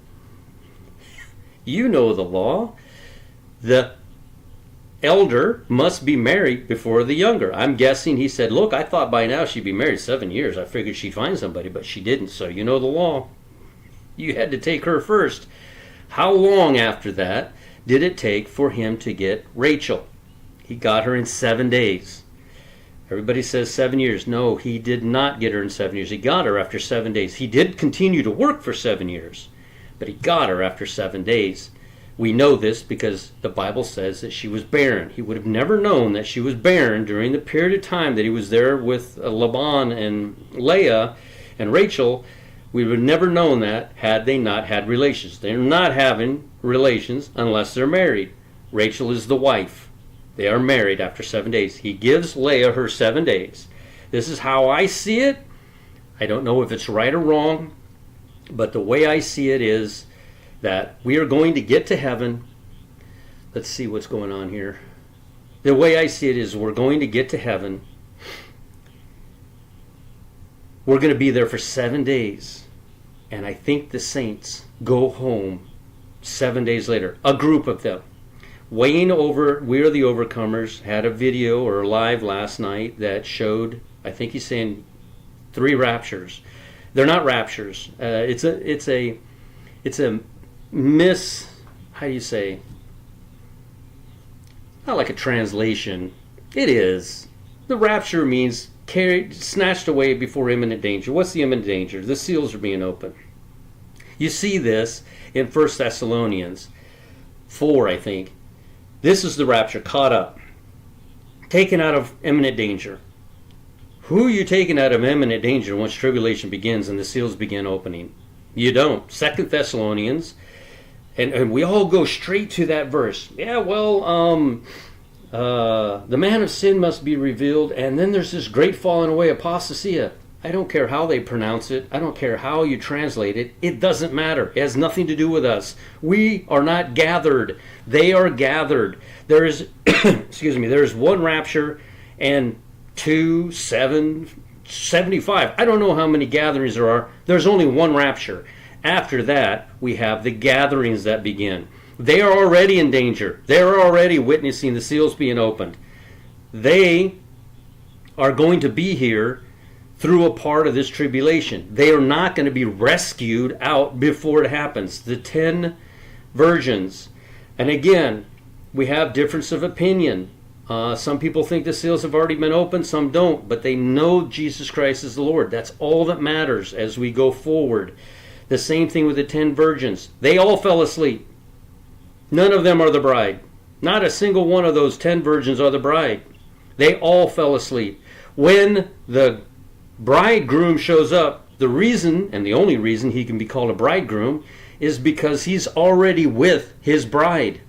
You know the law. The elder must be married before the younger. I'm guessing he said, look, I thought by now she'd be married 7 years. I figured she'd find somebody, but she didn't. So you know the law. You had to take her first. How long after that did it take for him to get Rachel? He got her in 7 days. Everybody says 7 years. No, he did not get her in 7 years. He got her after 7 days. He did continue to work for 7 years, but he got her after 7 days. We know this because the Bible says that she was barren. He would have never known that she was barren during the period of time that he was there with Laban and Leah and Rachel. We would have never known that had they not had relations. They're not having relations unless they're married. Rachel is the wife. They are married after 7 days. He gives Leah her 7 days. This is how I see it. I don't know if it's right or wrong, but the way I see it is that we are going to get to heaven. Let's see what's going on here. The way I see it is we're going to get to heaven. We're going to be there for 7 days. And I think the saints go home 7 days later. A group of them. Wayne over We Are the Overcomers had a video or live last night that showed, I think he's saying 3 raptures. They're not raptures. It's a how do you say? Not like a translation. It is. The rapture means carried, snatched away before imminent danger. What's the imminent danger? The seals are being opened. You see this in 1 Thessalonians 4, I think. This is the rapture, caught up, taken out of imminent danger. Who are you taking out of imminent danger once tribulation begins and the seals begin opening? You don't. 2 Thessalonians, and we all go straight to that verse. Yeah, well, the man of sin must be revealed, and then there's this great falling away, apostasia. I don't care how they pronounce it. I don't care how you translate it. It doesn't matter. It has nothing to do with us. We are not gathered. They are gathered. There is, there is one rapture and 2, 7, 75. I don't know how many gatherings there are. There's only one rapture. After that, we have the gatherings that begin. They are already in danger. They're already witnessing the seals being opened. They are going to be here through a part of this tribulation. They are not going to be rescued out before it happens. The 10 virgins. And again, we have difference of opinion. Some people think the seals have already been opened, some don't, but they know Jesus Christ is the Lord. That's all that matters as we go forward. The same thing with the 10 virgins. They all fell asleep. None of them are the bride. Not a single one of those 10 virgins are the bride. They all fell asleep. When the bridegroom shows up, the reason, and the only reason he can be called a bridegroom, is because he's already with his bride.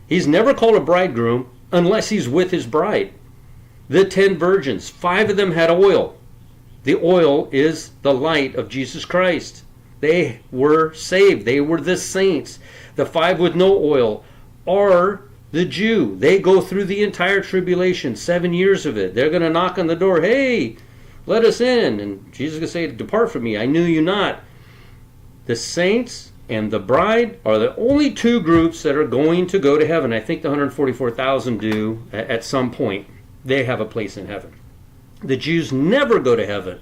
He's never called a bridegroom unless he's with his bride. The 10 virgins, 5 of them had oil. The oil is the light of Jesus Christ. They were saved. They were the saints. The 5 with no oil are the Jew. They go through the entire tribulation, 7 years of it. They're going to knock on the door. Hey, let us in. And Jesus is going to say, depart from me. I knew you not. The saints and the bride are the only 2 groups that are going to go to heaven. I think the 144,000 do at some point. They have a place in heaven. The Jews never go to heaven.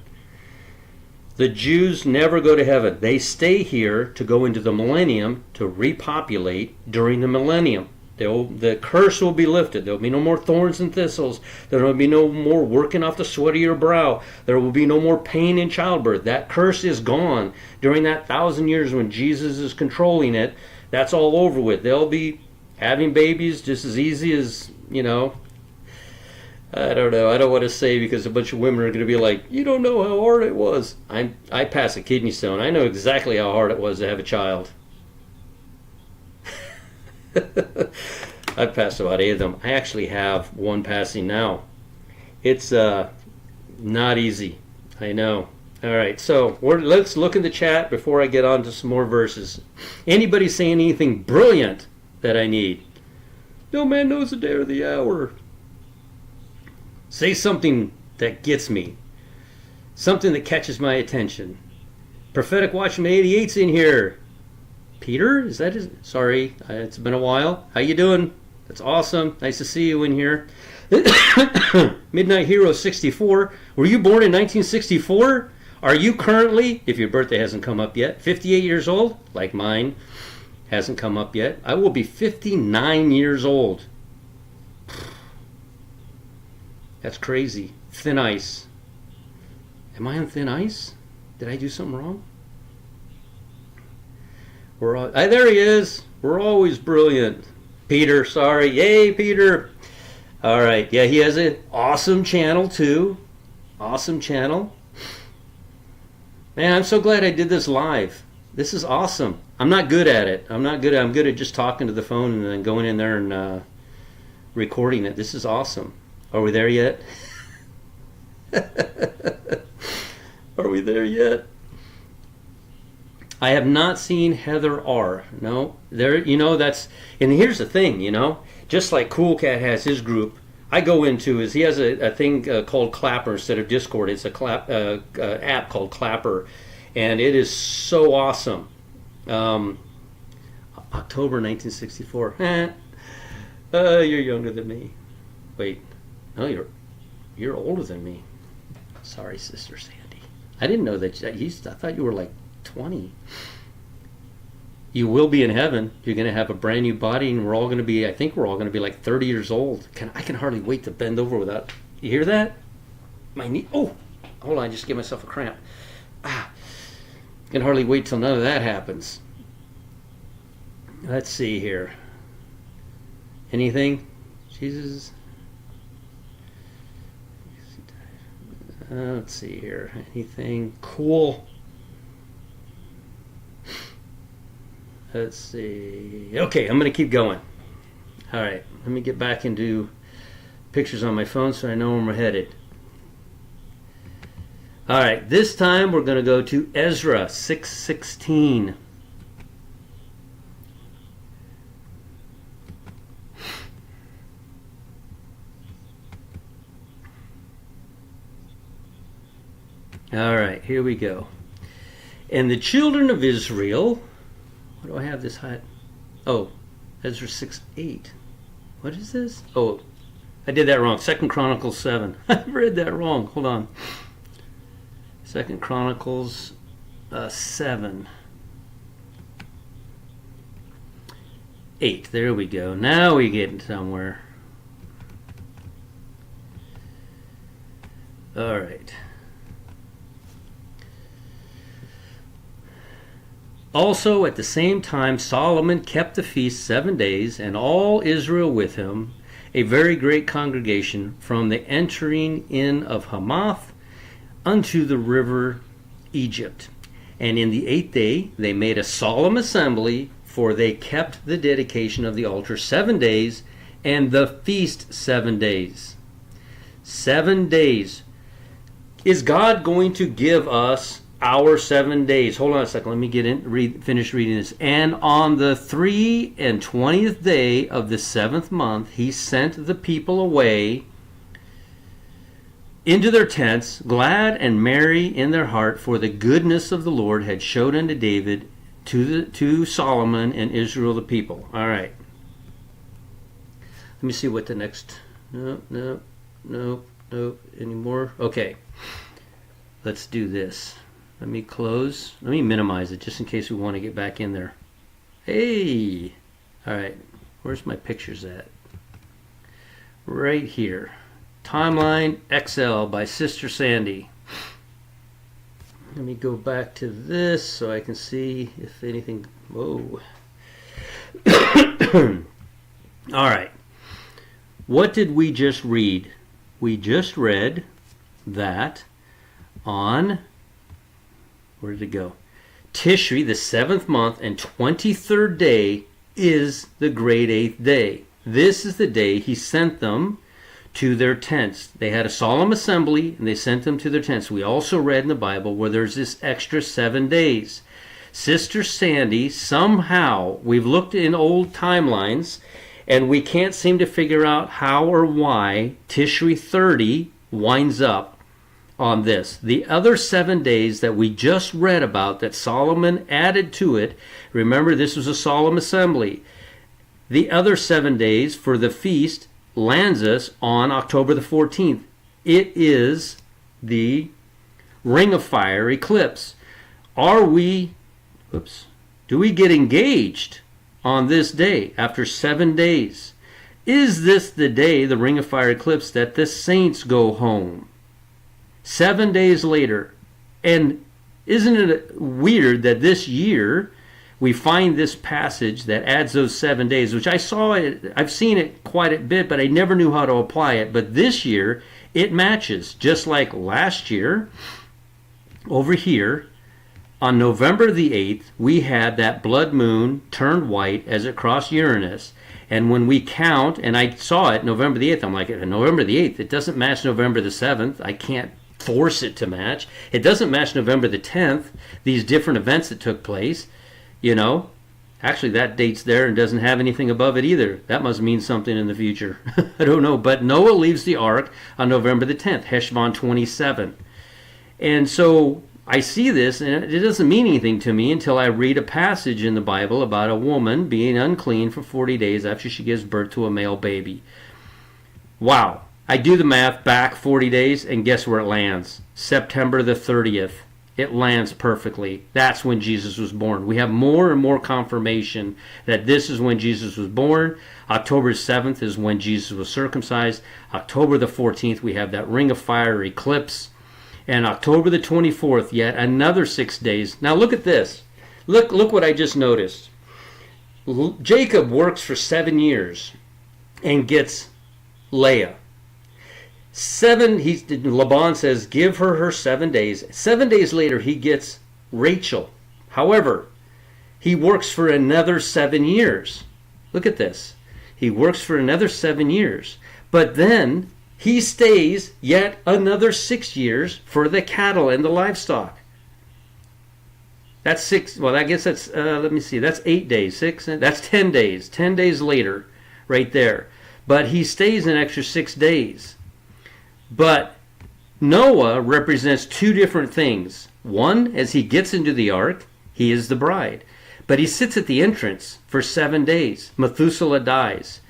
The Jews never go to heaven. They stay here to go into the millennium to repopulate during the millennium. The curse will be lifted. There will be no more thorns and thistles. There will be no more working off the sweat of your brow. There will be no more pain in childbirth. That curse is gone during that 1,000 years when Jesus is controlling it. That's all over with. They'll be having babies just as easy as, I don't know. I don't want to say because a bunch of women are going to be like, you don't know how hard it was. I passed a kidney stone. I know exactly how hard it was to have a child. I've passed about 8 of them. I actually have one passing now. It's not easy. I know. All right, so let's look in the chat before I get on to some more verses. Anybody saying anything brilliant that I need? No man knows the day or the hour. Say something that gets me. Something that catches my attention. Prophetic Watchman 88's in here. Peter, is that his? Sorry, it's been a while. How you doing? That's awesome. Nice to see you in here. Midnight Hero 64. Were you born in 1964? Are you currently, if your birthday hasn't come up yet, 58 years old? Like mine hasn't come up yet. I will be 59 years old. That's crazy. Thin ice. Am I on thin ice? Did I do something wrong? There he is. We're always brilliant. Peter, sorry. Yay, Peter. All right. Yeah, he has an awesome channel, too. Awesome channel. Man, I'm so glad I did this live. This is awesome. I'm not good at it. I'm good at just talking to the phone and then going in there and recording it. This is awesome. Are we there yet? Are we there yet? I have not seen Heather R. No, there. That's. And here's the thing. Just like Cool Cat has his group, I go into he has a thing called Clapper instead of Discord. It's a app called Clapper, and it is so awesome. October 1964. You're younger than me. Wait, no, you're older than me. Sorry, Sister Sandy. I didn't know that. I thought you were like 20. You will be in heaven. You're going to have a brand new body, and we're all going to be. I think we're all going to be like 30 years old. I can hardly wait to bend over without. You hear that? My knee. Oh, hold on. I just give myself a cramp. I can hardly wait till none of that happens. Let's see here. Anything? Jesus. Let's see here. Anything cool? Let's see. Okay, I'm going to keep going. All right, let me get back into pictures on my phone so I know where we're headed. All right, this time we're going to go to Ezra 6:16. All right, here we go. And the children of Israel. What do I have this hot? Oh, Ezra 6:8. What is this? Oh, I did that wrong. 2 Chronicles 7. I read that wrong. Hold on. 2 Chronicles 7. 8. There we go. Now we're getting somewhere. All right. Also, at the same time, Solomon kept the feast 7 days, and all Israel with him, a very great congregation, from the entering in of Hamath unto the river Egypt. And in the 8th day they made a solemn assembly, for they kept the dedication of the altar 7 days, and the feast 7 days. 7 days. Is God going to give us our 7 days? Hold on a second. Let me finish reading this. And on the 23rd day of the 7th month, he sent the people away into their tents, glad and merry in their heart, for the goodness of the Lord had showed unto David, to Solomon and Israel the people. All right. Let me see what the next. No. Any more? Okay. Let's do this. Let me close. Let me minimize it just in case we want to get back in there. Hey! All right. Where's my pictures at? Right here. Timeline XL by Sister Sandy. Let me go back to this so I can see if anything. Whoa. All right. What did we just read? we just read that on, where did it go? Tishri, the 7th month and 23rd day, is the great 8th day. This is the day he sent them to their tents. They had a solemn assembly and they sent them to their tents. We also read in the Bible where there's this extra 7 days. Sister Sandy, somehow, we've looked in old timelines and we can't seem to figure out how or why Tishri 30 winds up on this. The other 7 days that we just read about that Solomon added to it, remember this was a solemn assembly. The other 7 days for the feast lands us on October the 14th. It is the Ring of Fire eclipse. Do we get engaged on this day after 7 days? Is this the day, the Ring of Fire eclipse, that the saints go home? 7 days later. And isn't it weird that this year we find this passage that adds those 7 days, which I've seen it quite a bit, but I never knew how to apply it. But this year, it matches. Just like last year, over here, on November the 8th, we had that blood moon turned white as it crossed Uranus. And when we count, and I saw it November the 8th, I'm like, November the 8th, it doesn't match November the 7th. I can't force it to match. It doesn't match November the 10th, these different events that took place. You know, actually that date's there and doesn't have anything above it either. That must mean something in the future. I don't know. But Noah leaves the ark on November the 10th, Heshvan 27. And so I see this, and it doesn't mean anything to me until I read a passage in the Bible about a woman being unclean for 40 days after she gives birth to a male baby. Wow. I do the math back 40 days, and guess where it lands? September the 30th. It lands perfectly. That's when Jesus was born. We have more and more confirmation that this is when Jesus was born. October 7th is when Jesus was circumcised. October the 14th, we have that Ring of Fire eclipse. And October the 24th, yet another 6 days. Now look at this. Look what I just noticed. Jacob works for 7 years and gets Leah. Laban says, give her 7 days. 7 days later, he gets Rachel. However, he works for another 7 years. Look at this. He works for another 7 years. But then he stays yet another 6 years for the cattle and the livestock. That's 6. Well, I guess that's, let me see. That's 8 days. 6. That's 10 days. 10 days later, right there. But he stays an extra 6 days. But Noah represents two different things. One, as he gets into the ark, he is the bride. But he sits at the entrance for 7 days. Methuselah dies.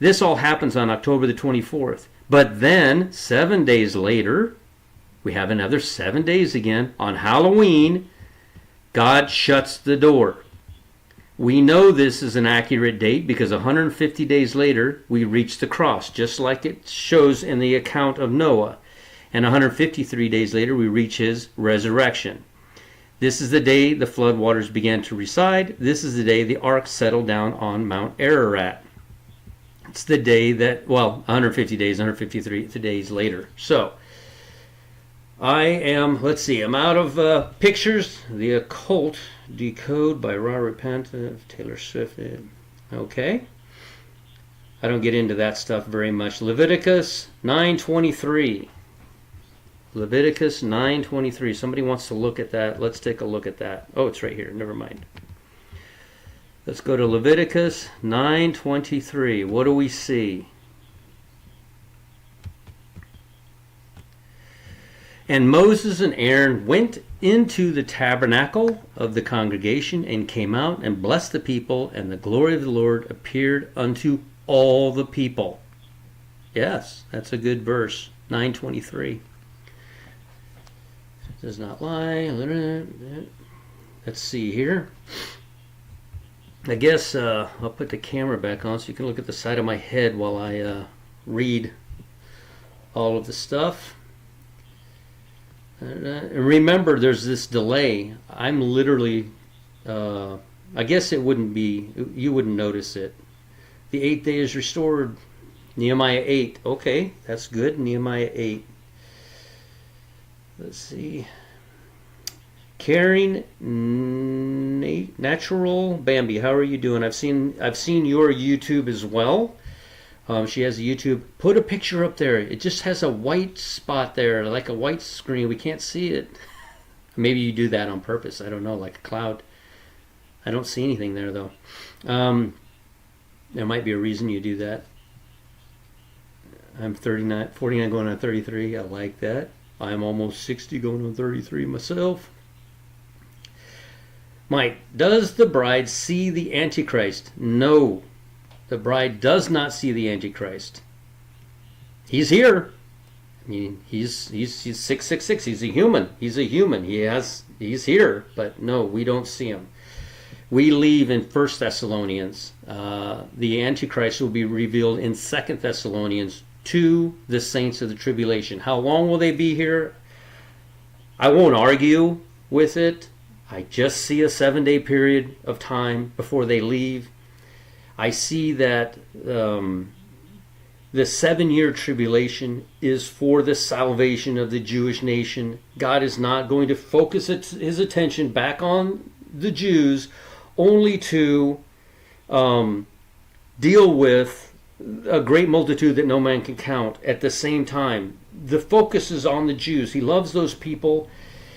This all happens on October the 24th. But then, 7 days later, we have another 7 days again. On Halloween, God shuts the door. We know this is an accurate date because 150 days later, we reach the cross, just like it shows in the account of Noah. And 153 days later, we reach his resurrection. This is the day the flood waters began to recede. This is the day the ark settled down on Mount Ararat. It's the day that, 150 days, 153 days later. So, I'm out of pictures. The Occult Decode by Robert Panta, Taylor Swift. Okay. I don't get into that stuff very much. Leviticus 9:23. Leviticus 9:23. Somebody wants to look at that. Let's take a look at that. Oh, it's right here. Never mind. Let's go to Leviticus 9:23. What do we see? And Moses and Aaron went into the tabernacle of the congregation and came out and blessed the people, and the glory of the Lord appeared unto all the people. Yes, that's a good verse. 9:23. Does not lie. Let's see here. I guess I'll put the camera back on so you can look at the side of my head while I read all of the stuff. Remember, there's this delay. I'm literally, I guess it wouldn't be, you wouldn't notice it. The 8th day is restored. Nehemiah 8. Okay, that's good. Nehemiah 8. Let's see. Caring Natural Bambi, how are you doing? I've seen your YouTube as well. She has a YouTube. Put a picture up there. It just has a white spot there, like a white screen. We can't see it. Maybe you do that on purpose. I don't know, like a cloud. I don't see anything there though. There might be a reason you do that. I'm 49 going on 33. I like that. I'm almost 60 going on 33 myself. Mike, does the bride see the Antichrist? No. The bride does not see the Antichrist. He's here. I mean, he's 666. He's a human. He's a human. He's here, but no, we don't see him. We leave in 1 Thessalonians. The Antichrist will be revealed in 2 Thessalonians to the saints of the tribulation. How long will they be here? I won't argue with it. I just see a 7-day period of time before they leave. I see that the 7-year tribulation is for the salvation of the Jewish nation. God is not going to focus his attention back on the Jews only to deal with a great multitude that no man can count at the same time. The focus is on the Jews. He loves those people.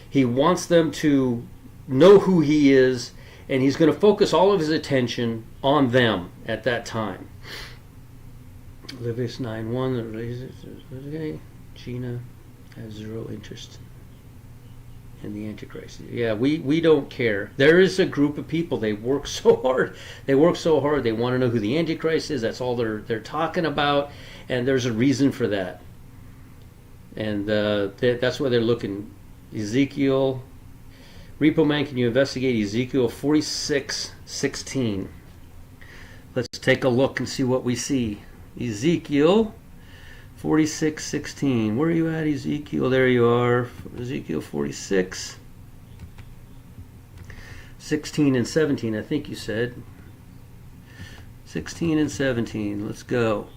He wants them to know who he is, and he's going to focus all of his attention on them at that time. Leviticus 9:1. Okay. Gina has zero interest in the Antichrist. Yeah, we don't care. There is a group of people. They work so hard. They want to know who the Antichrist is. That's all they're talking about, and there's a reason for that. And that's why they're looking. Ezekiel. Repo Man, can you investigate Ezekiel 46:16? Let's take a look and see what we see. Ezekiel 46:16. Where are you at, Ezekiel? There you are. Ezekiel 46. 16 and 17, I think you said. 16 and 17. Let's go.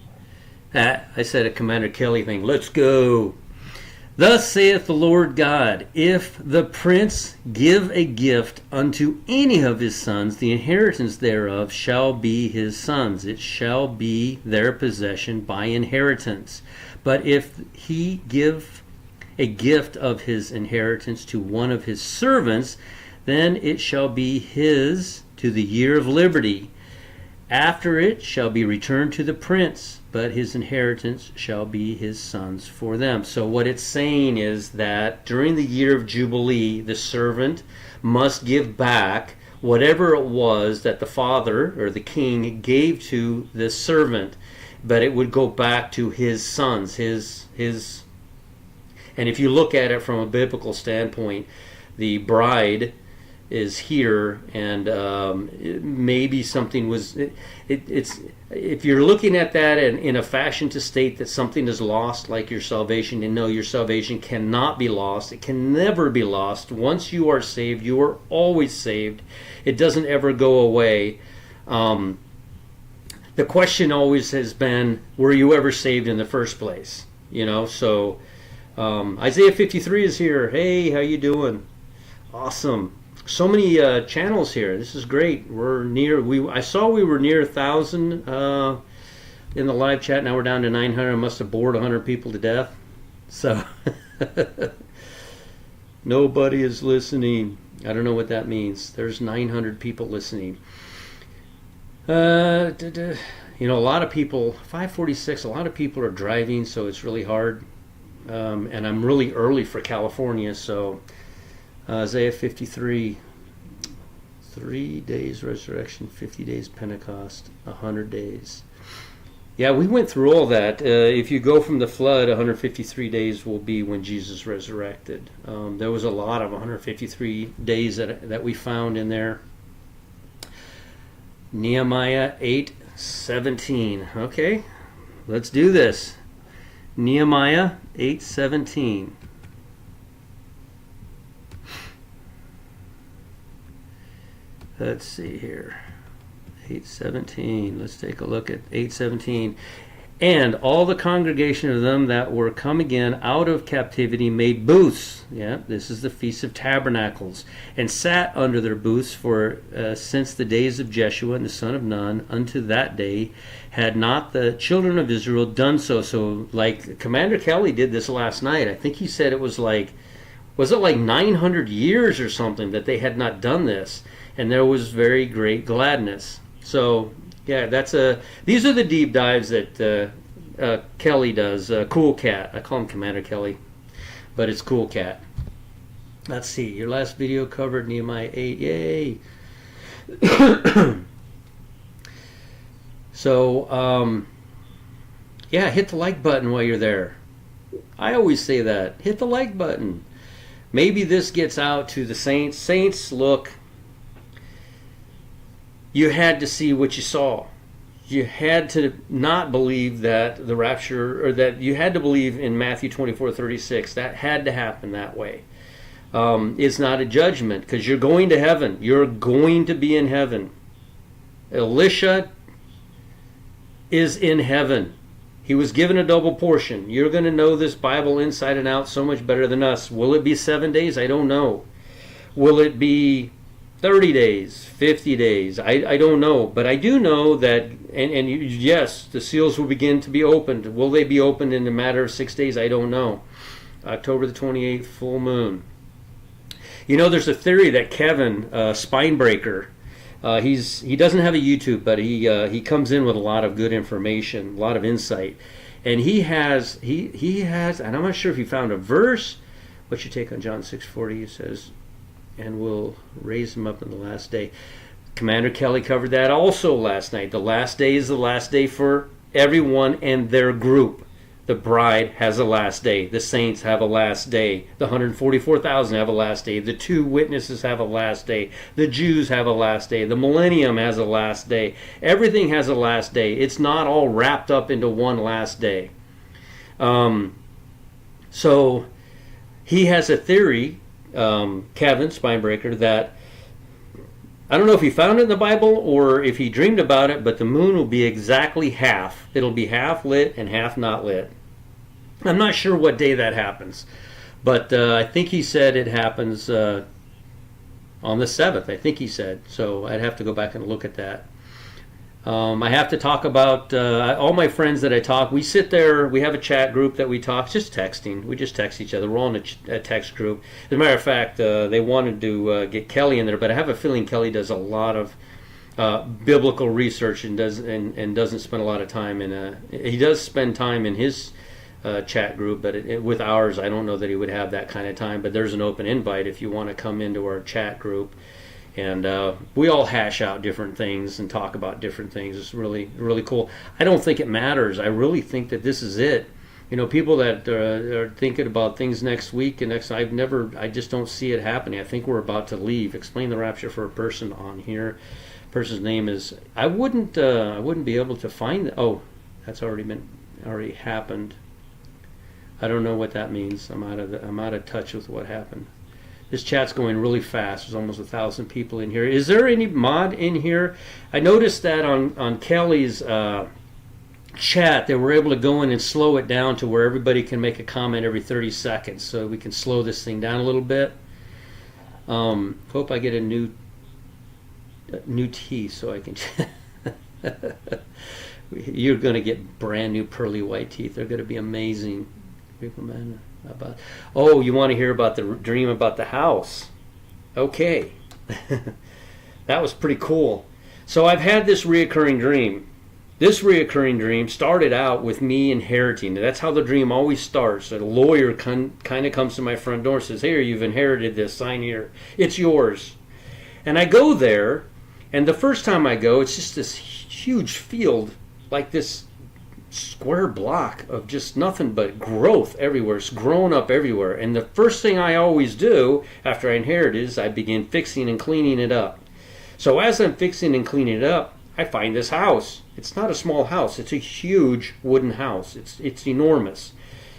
I said a Commander Kelly thing. Let's go. Thus saith the Lord God, if the prince give a gift unto any of his sons, the inheritance thereof shall be his sons. It shall be their possession by inheritance. But if he give a gift of his inheritance to one of his servants, then it shall be his to the year of liberty. After it shall be returned to the prince, but his inheritance shall be his sons for them. So what it's saying is that during the year of Jubilee, the servant must give back whatever it was that the father or the king gave to the servant, but it would go back to his sons, his. And if you look at it from a biblical standpoint, the bride is here, and maybe something was. It's if you're looking at that in a fashion to state that something is lost, like your salvation, and no, your salvation cannot be lost. It can never be lost. Once you are saved, you are always saved. It doesn't ever go away. The question always has been, were you ever saved in the first place? You know, so Isaiah 53 is here. Hey, how you doing? Awesome. So many channels here. This is great. We're near. I saw we were near 1,000 in the live chat. Now we're down to 900. I must have bored 100 people to death. So nobody is listening. I don't know what that means. There's 900 people listening. You know, a lot of people. 5:46. A lot of people are driving, so it's really hard. And I'm really early for California, so. Isaiah 53, 3 days resurrection, 50 days Pentecost, 100 days. Yeah, we went through all that. If you go from the flood, 153 days will be when Jesus resurrected. There was a lot of 153 days that we found in there. Nehemiah 8:17. Okay, let's do this. Nehemiah 8:17. Let's see here. 8:17. Let's take a look at 8:17. And all the congregation of them that were come again out of captivity made booths. Yeah, this is the Feast of Tabernacles, and sat under their booths for since the days of Jeshua and the son of Nun unto that day had not the children of Israel done so. So, like Commander Kelly did this last night. I think he said it was like 900 years or something that they had not done this, and there was very great gladness. So. Yeah, these are the deep dives that Kelly does. Cool Cat. I call him Commander Kelly, but it's Cool Cat. Let's see. Your last video covered Nehemiah 8. Yay! So, yeah, hit the like button while you're there. I always say that. Hit the like button. Maybe this gets out to the saints. Saints, look. You had to see what you saw. You had to not believe that the rapture, or that you had to believe in Matthew 24:36. That had to happen that way. It's not a judgment, because you're going to heaven. You're going to be in heaven. Elisha is in heaven. He was given a double portion. You're going to know this Bible inside and out so much better than us. Will it be 7 days? I don't know. Will it be 30 days, 50 days, I don't know. But I do know that, yes, the seals will begin to be opened. Will they be opened in a matter of 6 days? I don't know. October the 28th, full moon. You know, there's a theory that Kevin Spinebreaker, he doesn't have a YouTube, but he comes in with a lot of good information, a lot of insight. And he has, and I'm not sure if he found a verse. What's your take on John 6:40? He says, and we'll raise him up in the last day. Commander Kelly covered that also last night. The last day is the last day for everyone and their group. The bride has a last day. The saints have a last day. The 144,000 have a last day. The 2 witnesses have a last day. The Jews have a last day. The millennium has a last day. Everything has a last day. It's not all wrapped up into one last day. So he has a theory, Kevin Spinebreaker, that I don't know if he found it in the Bible or if he dreamed about it, but the moon will be exactly half. It'll be half lit and half not lit. I'm not sure what day that happens, but I think he said it happens on the 7th, I think he said. So I'd have to go back and look at that. I have to talk about all my friends that I talk. We sit there, we have a chat group that we talk, just texting. We just text each other. We're all in a text group. As a matter of fact, they wanted to get Kelly in there, but I have a feeling Kelly does a lot of biblical research and doesn't spend a lot of time in he does spend time in his chat group, but with ours, I don't know that he would have that kind of time. But there's an open invite if you want to come into our chat group. And we all hash out different things and talk about different things. It's really, really cool. I don't think it matters. I really think that this is it. You know, people that are thinking about things next week and next, I just don't see it happening. I think we're about to leave. Explain the rapture for a person on here. Person's name is, I wouldn't be able to find. Oh, that's already happened. I don't know what that means. I'm out of touch with what happened. This chat's going really fast. There's almost 1,000 people in here. Is there any mod in here? I noticed that on Kelly's chat, they were able to go in and slow it down to where everybody can make a comment every 30 seconds. So we can slow this thing down a little bit. Hope I get a new teeth so I can... You're going to get brand new pearly white teeth. They're going to be amazing. Oh, you want to hear about the dream about the house? Okay. That was pretty cool. So I've had this reoccurring dream. This reoccurring dream started out with me inheriting. That's how the dream always starts. A lawyer kind of comes to my front door and says, "Here, you've inherited this. Sign here. It's yours." And I go there, and the first time I go, it's just this huge field, like this square block of just nothing but growth everywhere. It's grown up everywhere. And the first thing I always do after I inherit is I begin fixing and cleaning it up. So as I'm fixing and cleaning it up, I find this house. It's not a small house. It's a huge wooden house. It's enormous.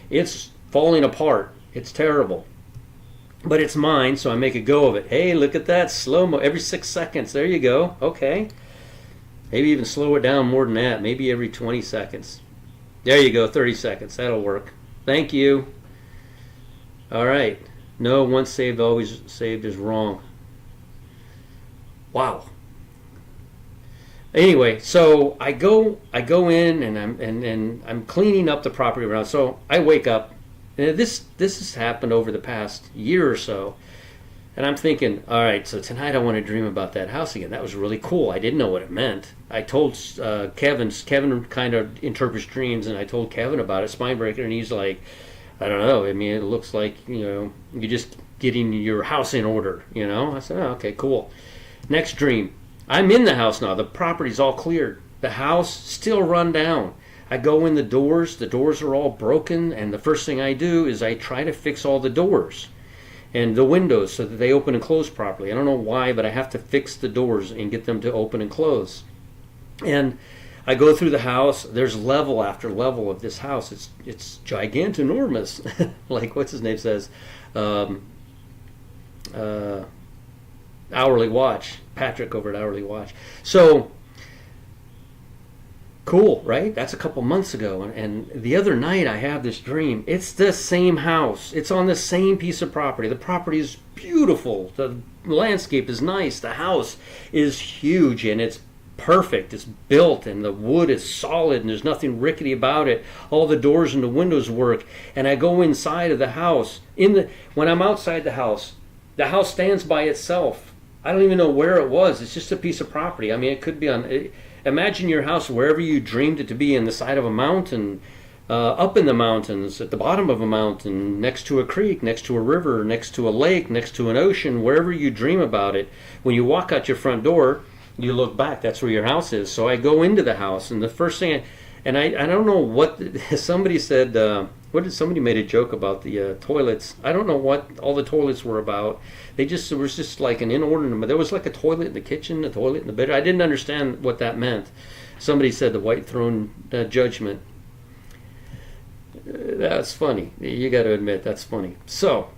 It's falling apart. It's terrible. But it's mine, so I make a go of it. Hey, look at that. Slow-mo. Every 6 seconds. There you go. Okay. Maybe even slow it down more than that. Maybe every 20 seconds. There you go, 30 seconds. That'll work. Thank you. All right. No, once saved, always saved is wrong. Wow. Anyway, so I go in and I'm cleaning up the property around. So I wake up, and this has happened over the past year or so. And I'm thinking, all right, so tonight I want to dream about that house again. That was really cool. I didn't know what it meant. I told Kevin kind of interprets dreams, and I told Kevin about it, Spinebreaker, and he's like, I don't know. I mean, it looks like, you're just getting your house in order, I said, oh, okay, cool. Next dream. I'm in the house now. The property's all cleared. The house still run down. I go in the doors are all broken, and the first thing I do is I try to fix all the doors and the windows so that they open and close properly. I don't know why, but I have to fix the doors and get them to open and close. And I go through the house. There's level after level of this house. It's gigantinormous. Like what's his name says, Hourly Watch. Patrick over at Hourly Watch. So cool, right? That's a couple months ago. And the other night I have this dream. It's the same house. It's on the same piece of property. The property is beautiful. The landscape is nice. The house is huge and it's perfect. It's built and the wood is solid and there's nothing rickety about it. All the doors and the windows work. And I go inside of the house. When I'm outside the house stands by itself. I don't even know where it was. It's just a piece of property. I mean, it could be on... Imagine your house wherever you dreamed it to be, in the side of a mountain, up in the mountains, at the bottom of a mountain, next to a creek, next to a river, next to a lake, next to an ocean, wherever you dream about it. When you walk out your front door, you look back, that's where your house is. So I go into the house, and the first thing, I don't know what, somebody said, somebody made a joke about the toilets. I don't know what all the toilets were about. It was just like an inordinate, there was like a toilet in the kitchen, a toilet in the bedroom. I didn't understand what that meant. Somebody said the white throne judgment. That's funny. You got to admit, that's funny. So,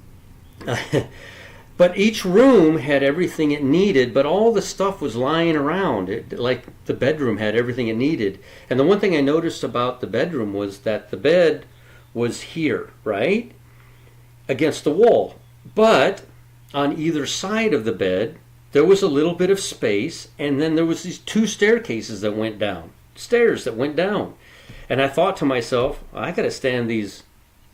but each room had everything it needed, but all the stuff was lying around. Like the bedroom had everything it needed. And the one thing I noticed about the bedroom was that the bed was here, right? Against the wall. But on either side of the bed, there was a little bit of space, and then there was these two staircases that went down. Stairs that went down. And I thought to myself, I got to stand these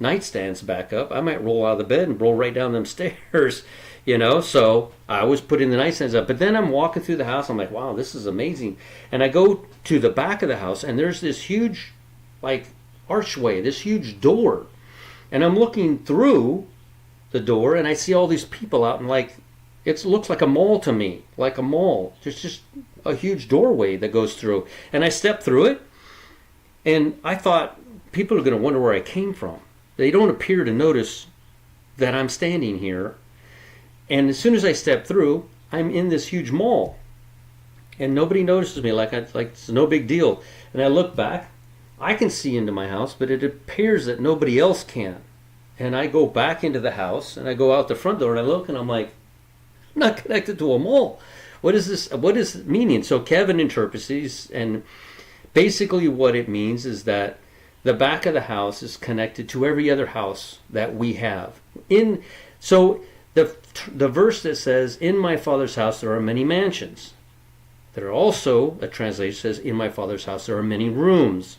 nightstands back up. I might roll out of the bed and roll right down them stairs, So I was putting the nightstands up. But then I'm walking through the house. I'm like, wow, this is amazing. And I go to the back of the house, and there's this huge, archway, this huge door. And I'm looking through the door, and I see all these people out, and it looks like a mall to me, like a mall. There's just a huge doorway that goes through. And I stepped through it, and I thought, people are going to wonder where I came from. They don't appear to notice that I'm standing here. And as soon as I step through, I'm in this huge mall. And nobody notices me, like it's no big deal. And I look back, I can see into my house, but it appears that nobody else can. And I go back into the house, and I go out the front door, and I look, and I'm like, I'm not connected to a mall. What is this? What is it meaning? So Kevin interprets these, and basically what it means is that the back of the house is connected to every other house that we have. So the verse that says, in my Father's house there are many mansions. There are also, a translation says, in my Father's house there are many rooms.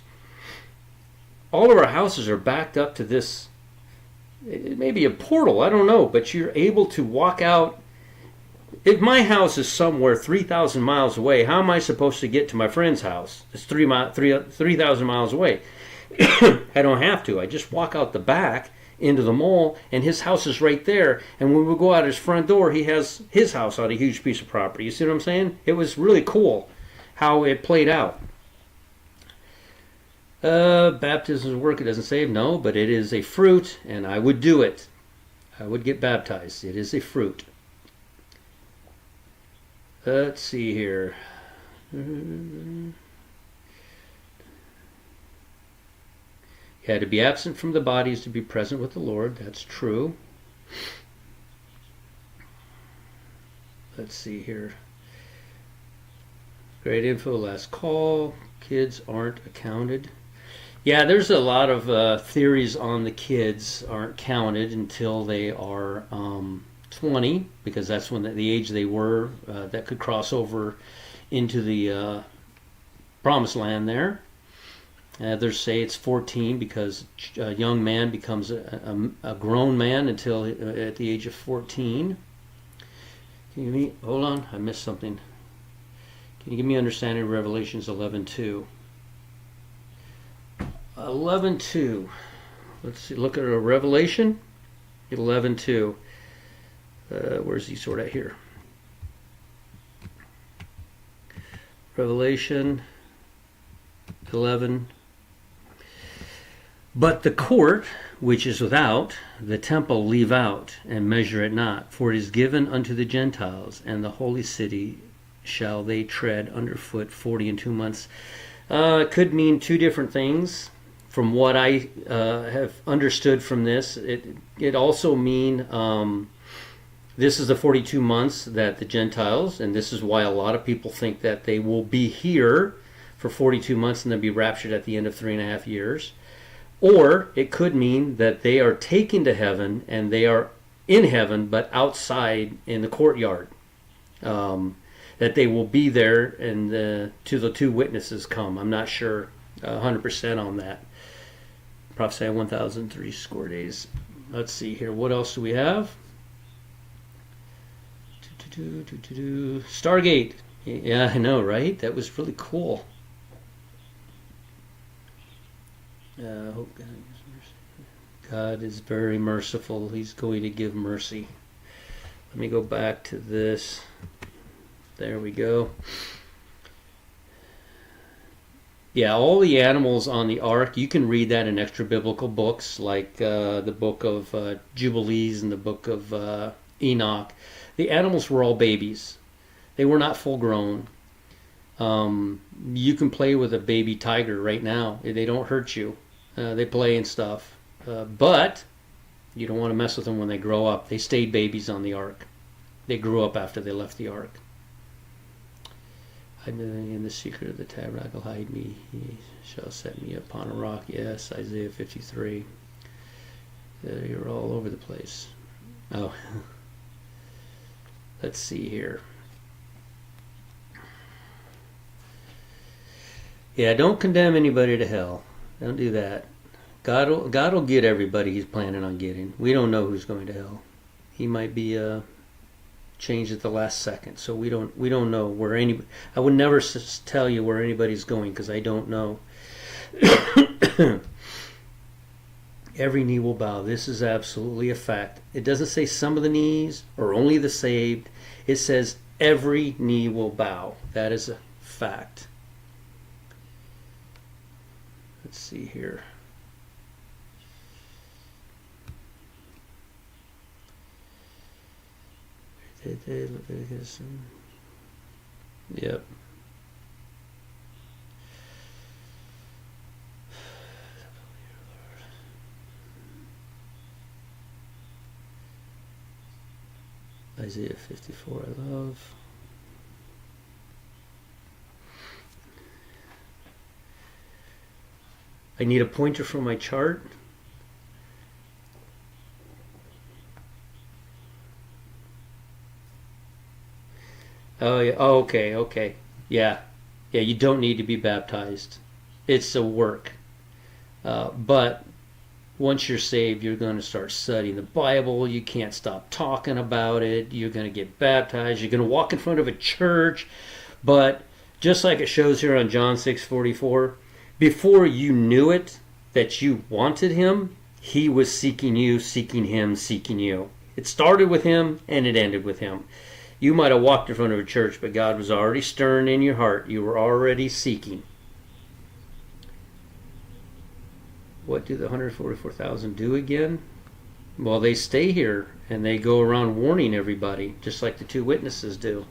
All of our houses are backed up to this. It may be a portal, I don't know, but you're able to walk out. If my house is somewhere 3,000 miles away, how am I supposed to get to my friend's house? It's 3,000 miles away. I don't have to. I just walk out the back into the mall, and his house is right there. And when we go out his front door, he has his house on a huge piece of property. You see what I'm saying? It was really cool how it played out. Baptism's work, it doesn't save. No, but it is a fruit, and I would do it. I would get baptized. It is a fruit. Let's see here. You had to be absent from the bodies to be present with the Lord. That's true. Let's see here. Great info, last call. Kids aren't accounted. Yeah, there's a lot of theories on the kids aren't counted until they are 20, because that's when the age they were that could cross over into the promised land there. Others say it's 14 because a young man becomes a grown man until at the age of 14. Hold on, I missed something. Can you give me understanding of Revelations 11:2? 11:2. Let's see. Look at a Revelation 11:2. Where's he sort of here? Revelation 11. But the court which is without the temple leave out, and measure it not, for it is given unto the Gentiles, and the holy city shall they tread under foot 40 and 2 months. It could mean two different things. From what I have understood from this, it also mean this is the 42 months that the Gentiles, and this is why a lot of people think that they will be here for 42 months and then be raptured at the end of 3.5 years. Or it could mean that they are taken to heaven and they are in heaven but outside in the courtyard. That they will be there and till the two witnesses come. I'm not sure 100% on that. Prophesy 1,003 score days. Let's see here. What else do we have? Stargate. Yeah, I know, right? That was really cool. Hope God gives mercy. God is very merciful. He's going to give mercy. Let me go back to this. There we go. Yeah, all the animals on the ark, you can read that in extra biblical books like the book of Jubilees and the book of Enoch. The animals were all babies. They were not full grown. You can play with a baby tiger right now. They don't hurt you. They play and stuff. But you don't want to mess with them when they grow up. They stayed babies on the ark. They grew up after they left the ark. Hide me in the secret of the tabernacle. Hide me. He shall set me upon a rock. Yes, Isaiah 53. You're all over the place. Oh. Let's see here. Yeah, don't condemn anybody to hell. Don't do that. God will get everybody he's planning on getting. We don't know who's going to hell. He might be changed at the last second, so we don't know where any. I would never tell you where anybody's going because I don't know. Every knee will bow. This is absolutely a fact. It doesn't say some of the knees or only the saved. It says every knee will bow. That is a fact. Let's see here. Yep. Isaiah 54 I love. I need a pointer for my chart. Oh yeah. Oh, okay. Yeah. You don't need to be baptized. It's a work. But once you're saved, you're going to start studying the Bible. You can't stop talking about it. You're going to get baptized. You're going to walk in front of a church. But just like it shows here on John 6:44, before you knew it, that you wanted him, he was seeking you, seeking him, seeking you. It started with him and it ended with him. You might have walked in front of a church, but God was already stirring in your heart. You were already seeking. What do the 144,000 do again? Well, they stay here and they go around warning everybody, just like the two witnesses do,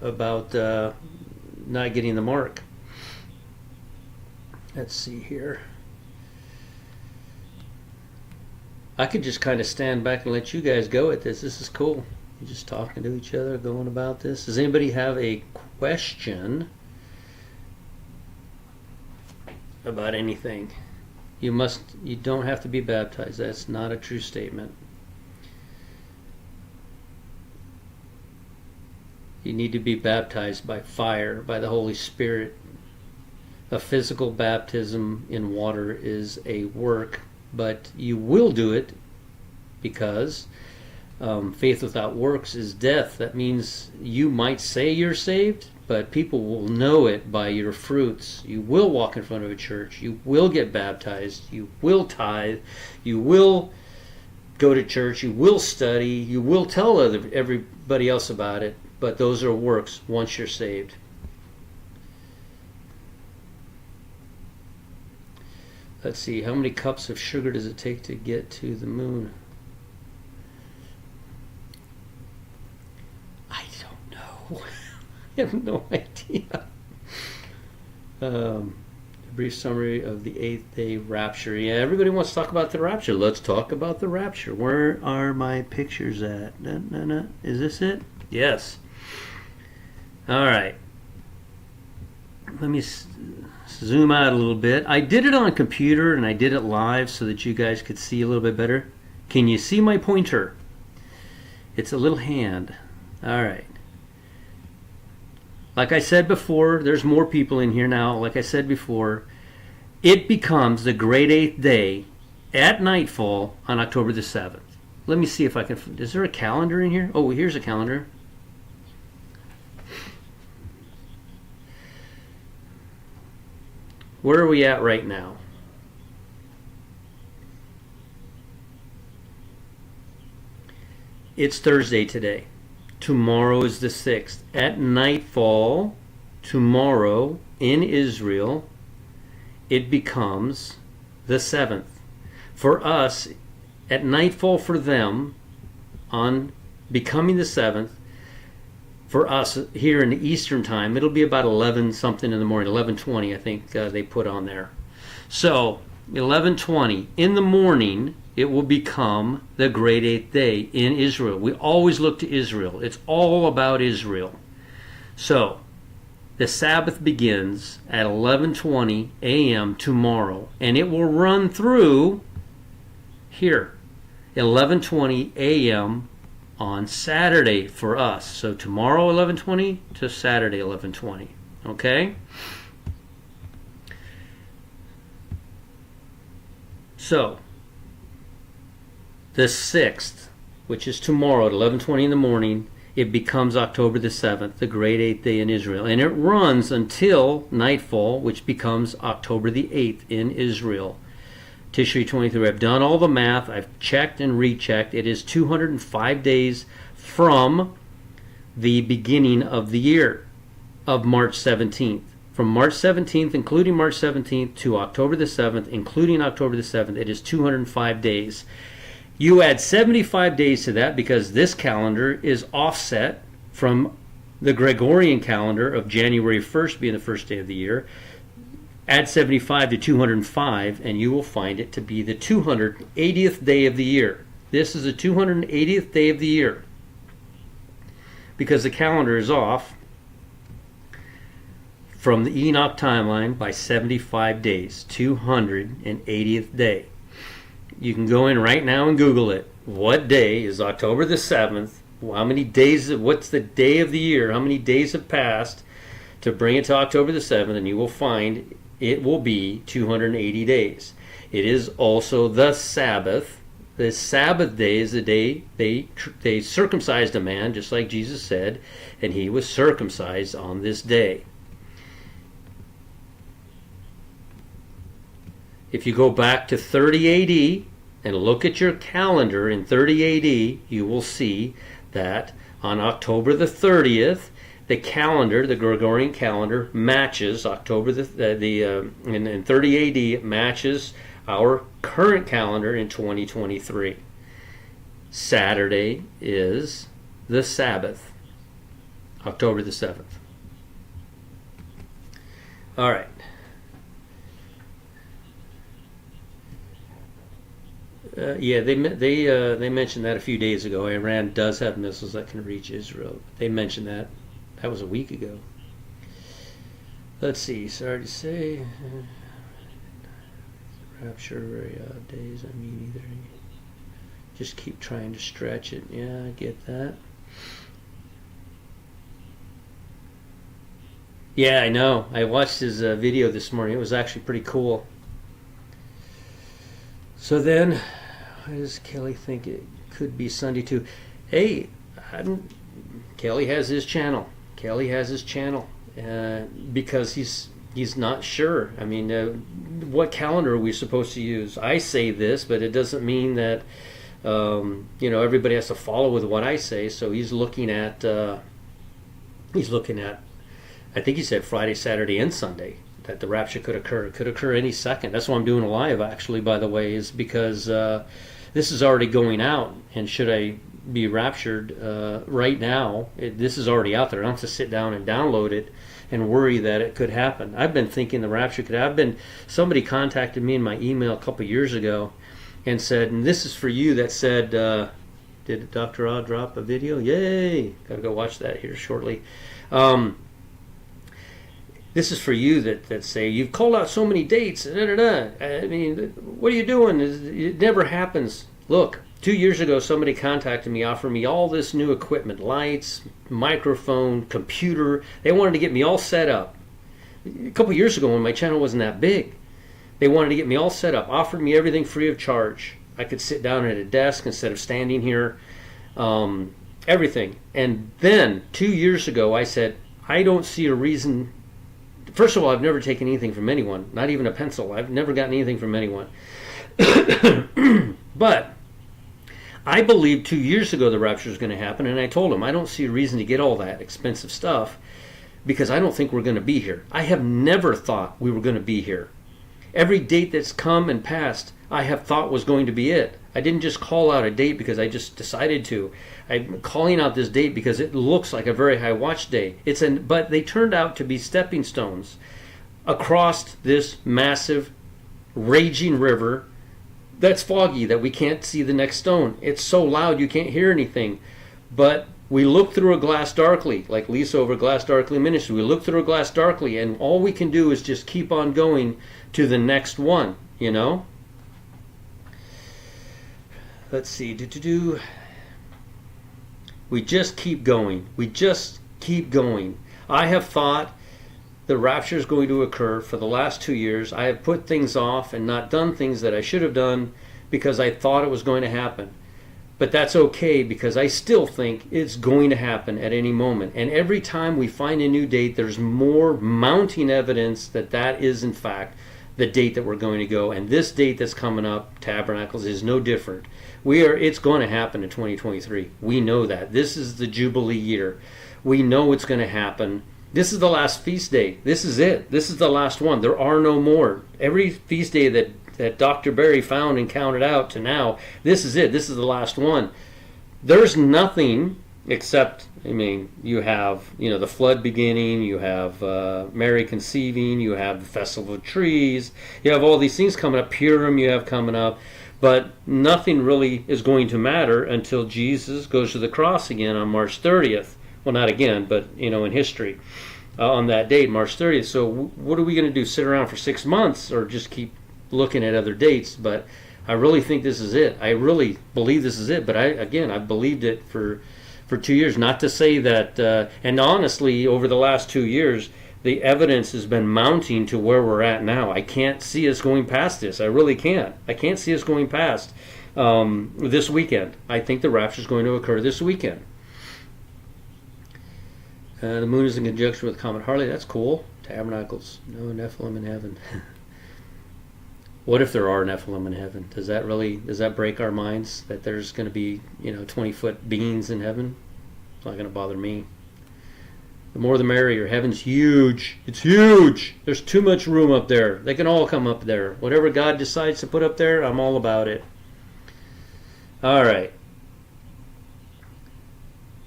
about not getting the mark. Let's see here. I could just kind of stand back and let you guys go at this. This is cool. You're just talking to each other, going about this. Does anybody have a question about anything? You don't have to be baptized. That's not a true statement. You need to be baptized by fire, by the Holy Spirit. A physical baptism in water is a work, but you will do it because faith without works is death. That means you might say you're saved, but people will know it by your fruits. You will walk in front of a church. You will get baptized. You will tithe. You will go to church. You will study. You will tell everybody else about it. But those are works once you're saved. Let's see, how many cups of sugar does it take to get to the moon? I don't know. I have no idea. A brief summary of the 8th-day rapture. Yeah, everybody wants to talk about the rapture. Let's talk about the rapture. Where are my pictures at? Is this it? Yes. All right. Let me zoom out a little bit. I did it on a computer and I did it live so that you guys could see a little bit better. Can you see my pointer? It's a little hand. All right. Like I said before, there's more people in here now. Like I said before, it becomes the great 8th day at nightfall on October the 7th. Let me see if I can. Is there a calendar in here? Oh, here's a calendar. Where are we at right now? It's Thursday today. Tomorrow is the 6th. At nightfall, tomorrow in Israel, it becomes the 7th. For us, at nightfall for them, on becoming the 7th, for us here in the Eastern time, it'll be about 11 something in the morning, 11:20 I think they put on there. So 11:20 in the morning, it will become the great 8th day in Israel. We always look to Israel. It's all about Israel. So the Sabbath begins at 11:20 a.m. tomorrow, and it will run through here, 11:20 a.m. on Saturday for us. So tomorrow 11:20 to Saturday 11:20. Okay? So the 6th, which is tomorrow at 11:20 in the morning, it becomes October the 7th, the great 8th day in Israel. And it runs until nightfall, which becomes October the 8th in Israel. Tishri 23. I've done all the math. I've checked and rechecked. It is 205 days from the beginning of the year of March 17th. From March 17th, including March 17th, to October the 7th, including October the 7th, it is 205 days. You add 75 days to that because this calendar is offset from the Gregorian calendar of January 1st being the first day of the year. Add 75 to 205 and you will find it to be the 280th day of the year. This is the 280th day of the year because the calendar is off from the Enoch timeline by 75 days, 280th day. You can go in right now and Google it. What day is October the 7th? How many days, what's the day of the year? How many days have passed to bring it to October the 7th? And you will find it will be 280 days. It is also the Sabbath. The Sabbath day is the day they circumcised a man, just like Jesus said, and he was circumcised on this day. If you go back to 30 AD and look at your calendar in 30 AD, you will see that on October the 30th, the calendar, the Gregorian calendar, matches October in 30 AD, it matches our current calendar in 2023. Saturday is the Sabbath, October the 7th. All right. They mentioned that a few days ago. Iran does have missiles that can reach Israel. They mentioned that. That was a week ago. Let's see. Sorry to say. Rapture days, I mean, either. Just keep trying to stretch it. Yeah, I get that. Yeah, I know. I watched his video this morning. It was actually pretty cool. So then, why does Kelly think it could be Sunday too? Hey, Kelly has his channel. Kelly has his channel because he's not sure. I mean, what calendar are we supposed to use? I say this, but it doesn't mean that everybody has to follow with what I say. So he's looking at I think he said Friday, Saturday, and Sunday that the rapture could occur. It could occur any second. That's why I'm doing a live, actually, by the way, is because this is already going out. And should I be raptured right now, this is already out there. I don't have to sit down and download it and worry that it could happen. I've been thinking the rapture could happen. Somebody contacted me in my email a couple years ago and said, and this is for you, that said, did Dr. Odd drop a video? Yay! Got to go watch that here shortly. This is for you that say, you've called out so many dates. I mean, what are you doing? It never happens. Look, 2 years ago, somebody contacted me, offered me all this new equipment, lights, microphone, computer. They wanted to get me all set up. A couple years ago, when my channel wasn't that big, they wanted to get me all set up, offered me everything free of charge. I could sit down at a desk instead of standing here, everything. And then 2 years ago, I said, I don't see a reason. First of all, I've never taken anything from anyone, not even a pencil. I've never gotten anything from anyone. But I believed 2 years ago the rapture was going to happen, and I told him I don't see a reason to get all that expensive stuff because I don't think we're going to be here. I have never thought we were going to be here. Every date that's come and passed, I have thought was going to be it. I didn't just call out a date because I just decided to. I'm calling out this date because it looks like a very high watch day. But they turned out to be stepping stones across this massive, raging river that's foggy, that we can't see the next stone. It's so loud you can't hear anything. But we look through a glass darkly, like Lisa over Glass Darkly Ministry. We look through a glass darkly, and all we can do is just keep on going to the next one, Let's see. We just keep going. We just keep going. I have thought the rapture is going to occur for the last 2 years. I have put things off and not done things that I should have done because I thought it was going to happen. But that's okay because I still think it's going to happen at any moment. And every time we find a new date, there's more mounting evidence that that is, in fact, the date that we're going to go. And this date that's coming up, Tabernacles, is no different. It's going to happen in 2023. We know that. This is the Jubilee year. We know it's going to happen. This is the last feast day. This is it. This is the last one. There are no more. Every feast day that Dr. Barry found and counted out to now, this is it. This is the last one. There's nothing except, you have, the flood beginning, you have Mary conceiving, you have the Festival of Trees, you have all these things coming up, Purim you have coming up, but nothing really is going to matter until Jesus goes to the cross again on March 30th. Well, not again, but, in history, on that date, March 30th. So what are we going to do, sit around for 6 months or just keep looking at other dates? But I really think this is it. I really believe this is it. But I've believed it for 2 years. Not to say that, and honestly, over the last 2 years, the evidence has been mounting to where we're at now. I can't see us going past this. I really can't. I can't see us going past this weekend. I think the rapture is going to occur this weekend. The moon is in conjunction with Comet Harley. That's cool. Tabernacles. No Nephilim in heaven. What if there are Nephilim in heaven? Does that break our minds that there's going to be 20-foot beings in heaven? It's not going to bother me. The more the merrier. Heaven's huge. It's huge. There's too much room up there. They can all come up there. Whatever God decides to put up there, I'm all about it. All right.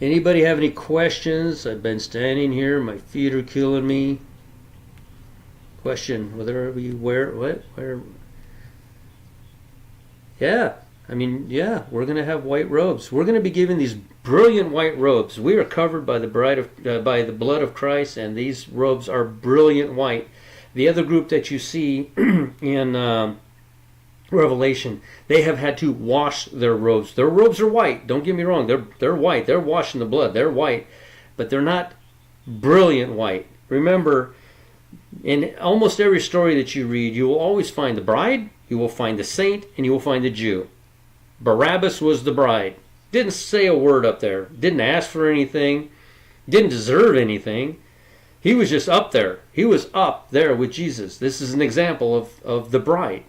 Anybody have any questions? I've been standing here. My feet are killing me. Question: whether we wear what? Where? Yeah. We're going to have white robes. We're going to be given these brilliant white robes. We are covered by the by the blood of Christ, and these robes are brilliant white. The other group that you see in Revelation, they have had to wash their robes. Their robes are white. Don't get me wrong. They're white. They're washed in the blood. They're white. But they're not brilliant white. Remember, in almost every story that you read, you will always find the bride, you will find the saint, and you will find the Jew. Barabbas was the bride. Didn't say a word up there. Didn't ask for anything. Didn't deserve anything. He was just up there. He was up there with Jesus. This is an example of the bride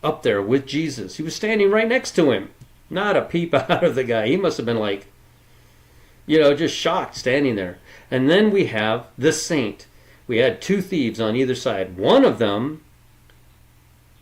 up there with Jesus. He was standing right next to him. Not a peep out of the guy. He must have been like, just shocked standing there. And then we have the saint. We had two thieves on either side. One of them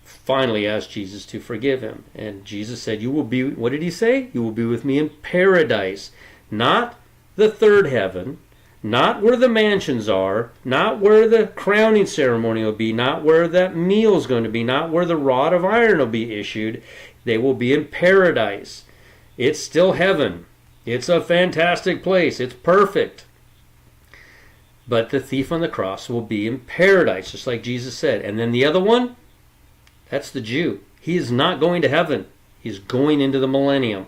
finally asked Jesus to forgive him. And Jesus said, you will be, what did he say? You will be with me in paradise. Not the third heaven, not where the mansions are, not where the crowning ceremony will be, not where that meal is going to be, not where the rod of iron will be issued. They will be in paradise. It's still heaven. It's a fantastic place. It's perfect. But the thief on the cross will be in paradise, just like Jesus said. And then the other one, that's the Jew. He is not going to heaven. He's going into the millennium.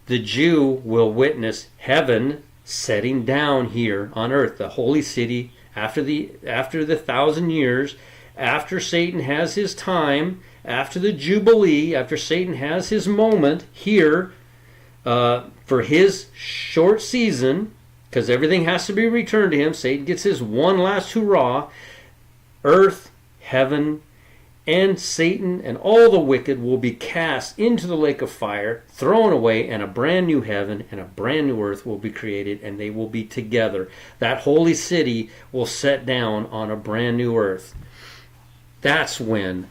The Jew will witness heaven setting down here on earth, the holy city, after the 1,000 years, after Satan has his time, after the Jubilee, after Satan has his moment here for his short season, because everything has to be returned to him. Satan gets his one last hurrah. Earth, heaven, and Satan and all the wicked will be cast into the lake of fire, thrown away, and a brand new heaven and a brand new earth will be created, and they will be together. That holy city will set down on a brand new earth. That's when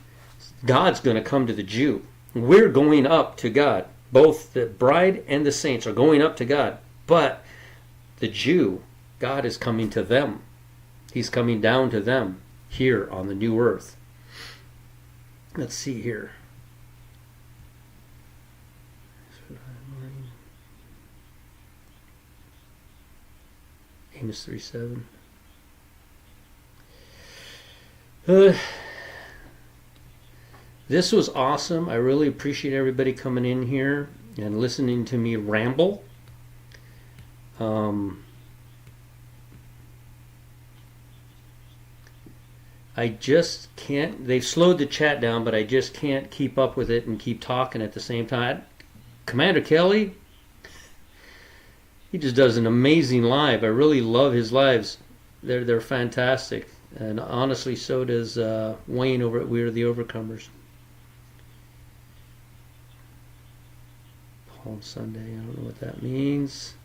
God's going to come to the Jew. We're going up to God. Both the bride and the saints are going up to God. But the Jew, God is coming to them. He's coming down to them here on the new earth. Let's see here. Amos 3:7. This was awesome. I really appreciate everybody coming in here and listening to me ramble. I just can't, they've slowed the chat down, but I just can't keep up with it and keep talking at the same time. Commander Kelly, he just does an amazing live. I really love his lives. They're fantastic. And honestly, so does Wayne over at We Are the Overcomers. Palm Sunday, I don't know what that means.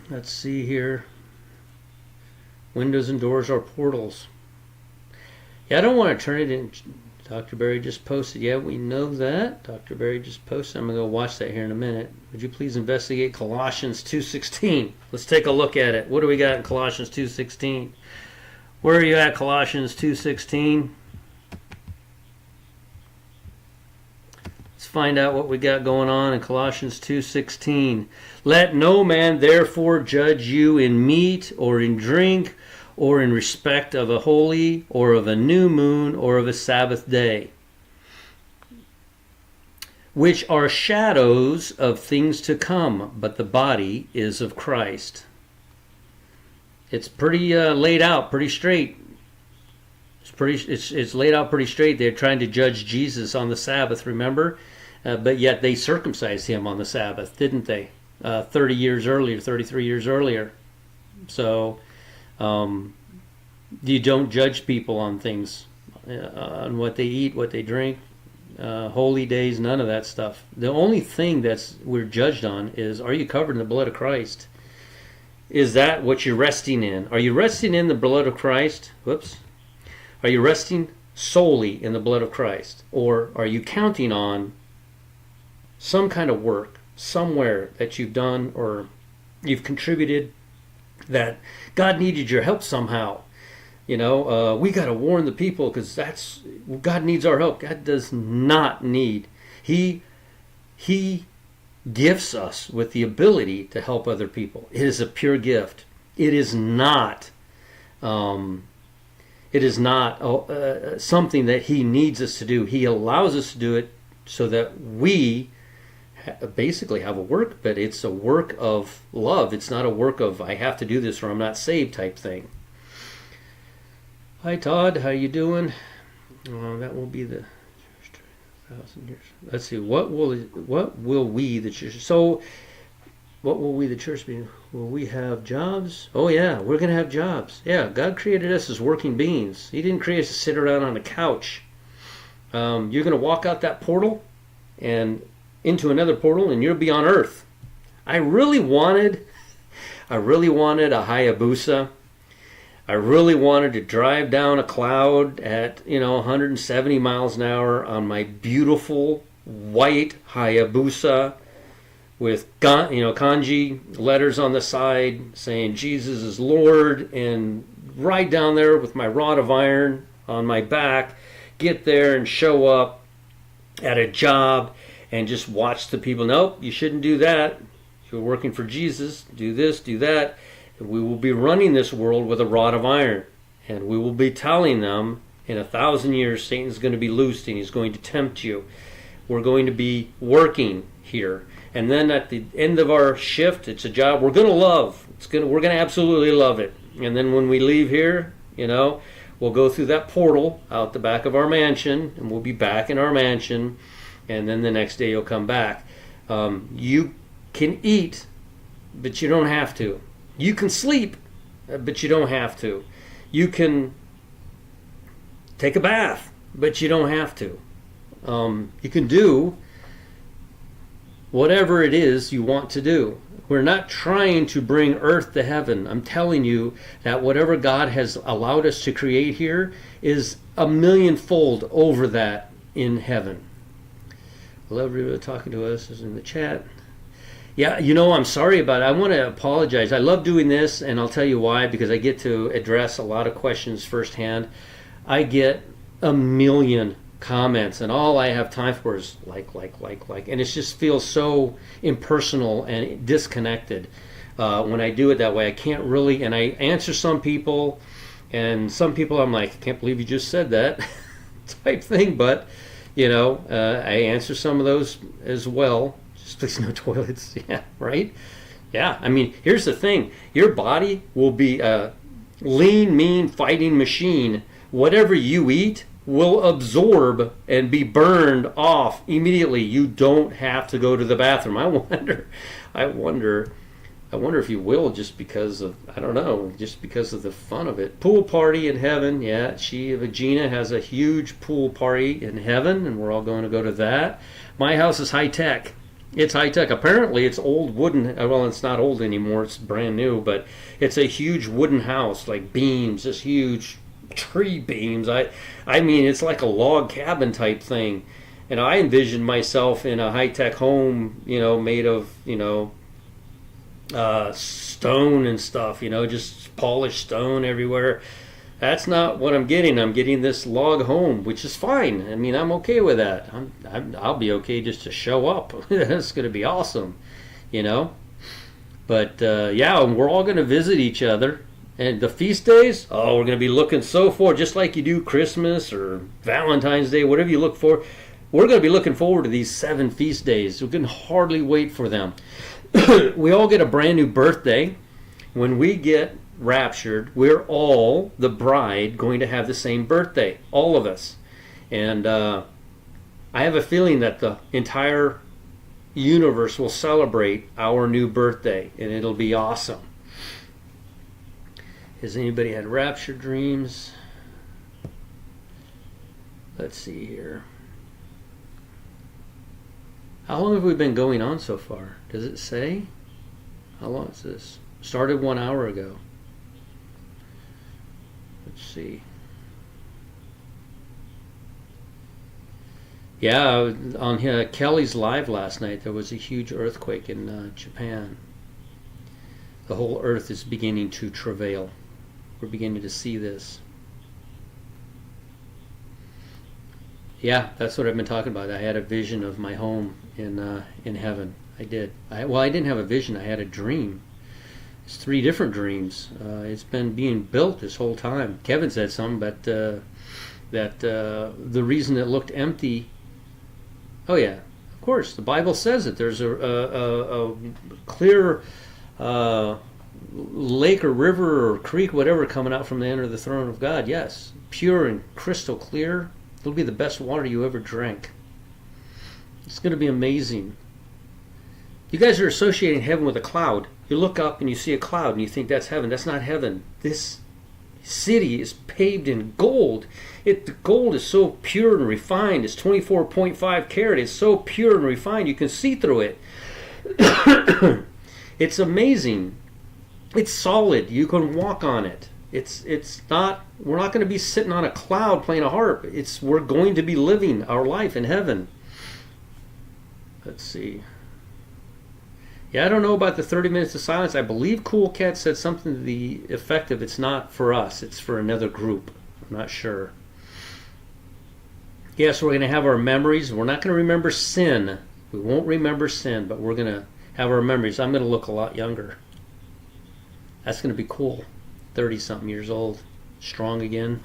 Let's see here. Windows and doors are portals. Yeah, I don't want to turn it in. Dr. Barry just posted. Yeah, we know that. Dr. Barry just posted. I'm going to go watch that here in a minute. Would you please investigate Colossians 2:16? Let's take a look at it. What do we got in Colossians 2:16? Where are you at, Colossians 2:16? Let's find out what we got going on in Colossians 2:16. Let no man therefore judge you in meat or in drink or in respect of a holy or of a new moon or of a Sabbath day, which are shadows of things to come, but the body is of Christ. It's pretty laid out, pretty straight. It's laid out pretty straight. They're trying to judge Jesus on the Sabbath, remember? But yet they circumcised him on the Sabbath, didn't they? 30 years earlier, 33 years earlier. So you don't judge people on things, on what they eat, what they drink, holy days, none of that stuff. The only thing we're judged on is, are you covered in the blood of Christ? Is that what you're resting in? Are you resting in the blood of Christ? Whoops. Are you resting solely in the blood of Christ? Or are you counting on some kind of work somewhere that you've done or you've contributed that God needed your help somehow? We got to warn the people because God needs our help. God does not need. He gifts us with the ability to help other people. It is a pure gift. It is not It is not something that he needs us to do. He allows us to do it so that we basically have a work, but it's a work of love. It's not a work of I have to do this or I'm not saved type thing. Hi Todd, how you doing? That will be the 1,000 years. Let's see. What will we the church? So, what will we the church be? Will we have jobs? Oh yeah, we're gonna have jobs. Yeah, God created us as working beings. He didn't create us to sit around on a couch. You're gonna walk out that portal and into another portal, and you'll be on Earth. I really wanted a Hayabusa. I really wanted to drive down a cloud at 170 miles an hour on my beautiful white Hayabusa with kanji letters on the side saying Jesus is Lord, and ride down there with my rod of iron on my back, get there and show up at a job and just watch the people. Nope, you shouldn't do that. You're working for Jesus. Do this, do that. We will be running this world with a rod of iron, and we will be telling them in 1,000 years Satan's going to be loosed and he's going to tempt you. We're going to be working here, and then at the end of our shift, it's a job we're going to love. We're going to absolutely love it. And then when we leave here, we'll go through that portal out the back of our mansion, and we'll be back in our mansion, and then the next day you'll come back. You can eat, but you don't have to. You can sleep, but you don't have to. You can take a bath, but you don't have to. You can do whatever it is you want to do. We're not trying to bring earth to heaven. I'm telling you that whatever God has allowed us to create here is a millionfold over that in heaven. I love everybody talking to us is in the chat. Yeah, I'm sorry about it. I want to apologize. I love doing this, and I'll tell you why, because I get to address a lot of questions firsthand. I get a million comments, and all I have time for is like, and it just feels so impersonal and disconnected when I do it that way. I can't really, and I answer some people, and some people I'm like, I can't believe you just said that type thing, but, I answer some of those as well. Please no toilets. Yeah, right? Yeah, I mean, here's the thing. Your body will be a lean, mean fighting machine. Whatever you eat will absorb and be burned off immediately. You don't have to go to the bathroom. I wonder if you will, just because of, I don't know, just because of the fun of it. Pool party in heaven. Yeah, Vagina has a huge pool party in heaven, and we're all going to go to that. My house is high tech. It's high-tech. Apparently, it's old wooden. Well, it's not old anymore. It's brand new, but it's a huge wooden house, like beams, just huge tree beams. I mean, it's like a log cabin type thing. And I envisioned myself in a high-tech home, made of, stone and stuff, just polished stone everywhere. That's not what I'm getting. I'm getting this log home, which is fine. I mean, I'm okay with that. I'll be okay just to show up. That's going to be awesome, But, we're all going to visit each other. And the feast days, we're going to be looking so forward, just like you do Christmas or Valentine's Day, whatever you look for. We're going to be looking forward to these 7 feast days. We can hardly wait for them. We all get a brand new birthday. When we get raptured, we're all, the bride, going to have the same birthday, all of us. And I have a feeling that the entire universe will celebrate our new birthday, and it'll be awesome. Has anybody had rapture dreams? Let's see here. How long have we been going on so far? Does it say? How long is this? Started 1 hour ago. Let's see. Yeah, on Kelly's live last night, there was a huge earthquake in Japan. The whole earth is beginning to travail. We're beginning to see this. Yeah, that's what I've been talking about. I had a vision of my home in heaven. I did. I didn't have a vision. I had a dream. It's three different dreams. It's been being built this whole time. Kevin said something, but that the reason it looked empty. Oh yeah, of course. The Bible says it. There's a clear lake or river or creek, whatever, coming out from the end of the throne of God. Yes, pure and crystal clear. It'll be the best water you ever drank. It's going to be amazing. You guys are associating heaven with a cloud. You look up and you see a cloud and you think that's heaven. That's not heaven. This city is paved in gold. The gold is so pure and refined. It's 24.5 carat. It's so pure and refined you can see through it. It's amazing. It's solid. You can walk on it. It's not. We're not going to be sitting on a cloud playing a harp. We're going to be living our life in heaven. Let's see. Yeah, I don't know about the 30 minutes of silence. I believe Cool Cat said something to the effect of it's not for us, it's for another group. I'm not sure. Yes, we're going to have our memories. We're not going to remember sin. We won't remember sin, but we're going to have our memories. I'm going to look a lot younger. That's going to be cool. 30-something years old. Strong again.